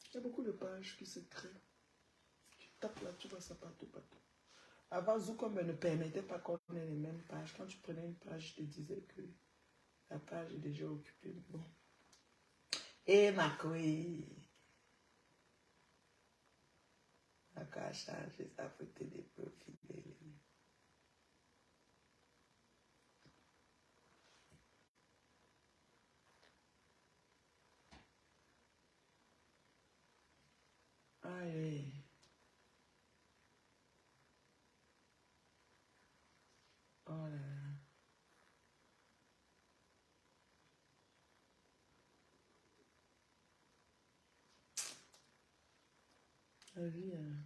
[SPEAKER 1] Il y a beaucoup de pages qui se créent. Tu tapes là, tu vois ça partout. Avant, Zoom ne permettait pas qu'on ait les mêmes pages. Quand tu prenais une page, je te disais que la page est déjà occupée. Bon. Et Makoui. Makoui a changé sa photo de profil. Aïe. Oh là là. La vie, hein.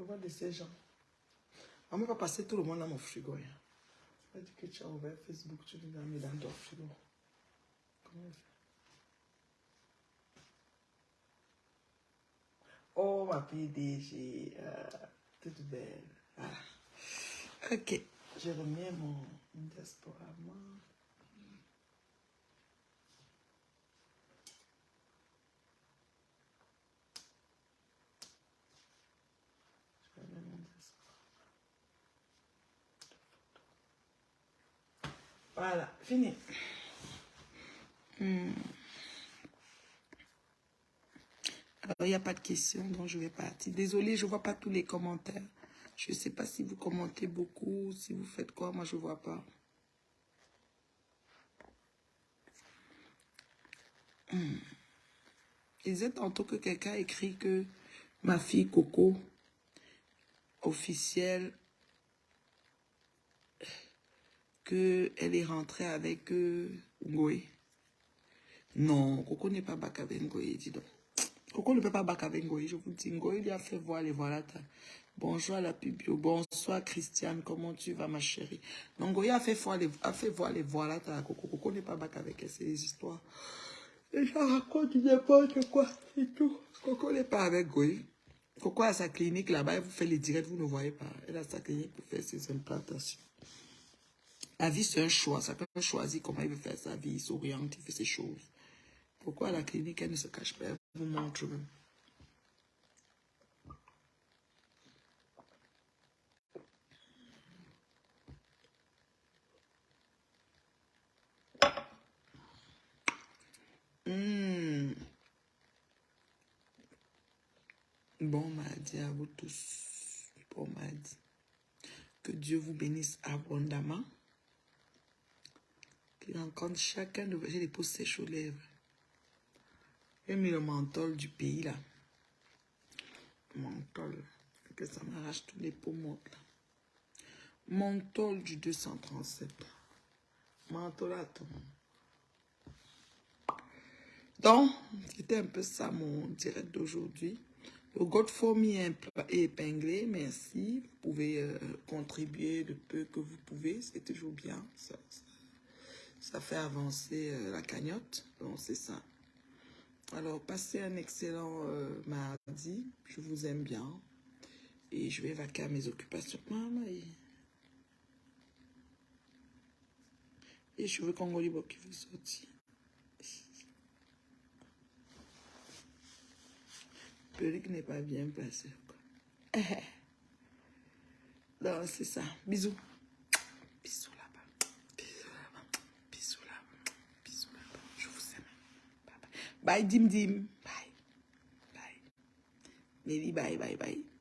[SPEAKER 1] Je vois de ces gens. On ne va pas passer tout le monde dans mon frigo. Hein. On va dire que tu as ouvert Facebook, tu l'as mis dans ton frigo. Comment on fait? Oh, ma PDG, toute belle. Voilà. Ok, je remets mon diasporama. Je remets mon diasporama. Voilà, fini. Alors, il n'y a pas de questions, donc je vais partir. Désolée, je ne vois pas tous les commentaires. Je ne sais pas si vous commentez beaucoup, si vous faites quoi, moi je ne vois pas. Il disait tantôt que quelqu'un a écrit que ma fille Coco, officielle, qu'elle est rentrée avec Ngoé. Non, Coco n'est pas bac avec Ngoé, dis donc. Coco ne peut pas bac avec Ngoé, je vous dis. Ngoé lui a fait voir les voilà. Bonjour à la pubio. Bonsoir Christiane, comment tu vas ma chérie? Donc Ngoé a fait voir les voilà. Coco. Coco n'est pas bac avec elle, c'est des histoires. Et je raconte n'importe quoi, c'est tout. Coco n'est pas avec Ngoé. Coco a sa clinique là-bas, elle vous fait les directs, vous ne voyez pas. Elle a sa clinique pour faire ses implantations. La vie, c'est un choix. Chacun choisit comment il veut faire sa vie. Il s'oriente, il fait ses choses. Pourquoi à la clinique, elle ne se cache pas? Elle vous montre même. Bon mardi à vous tous. Bon mardi. Que Dieu vous bénisse abondamment. Qu'il rencontre chacun de vous. J'ai des peaux sèches aux lèvres. J'ai mis le menthol du pays là. Menthol. Que ça m'arrache tous les peaux mortes là. Menthol du 237. Mentholatum. Donc, c'était un peu ça mon direct d'aujourd'hui. Le GoFundMe est épinglé, merci. Vous pouvez contribuer le peu que vous pouvez, c'est toujours bien. Ça fait avancer la cagnotte, donc c'est ça. Alors, passez un excellent mardi. Je vous aime bien. Et je vais vaquer à mes occupations. Maman, et je veux qu'on libre qui veut sortir. Perruque n'est pas bien placé. Non, c'est ça. Bisous. Bisous là-bas. Bisous là-bas. Bisous là-bas. Bisous là-bas. Je vous aime. Bye bye. Bye, Dim Dim. Bye. Bye. Maybe bye, bye, bye.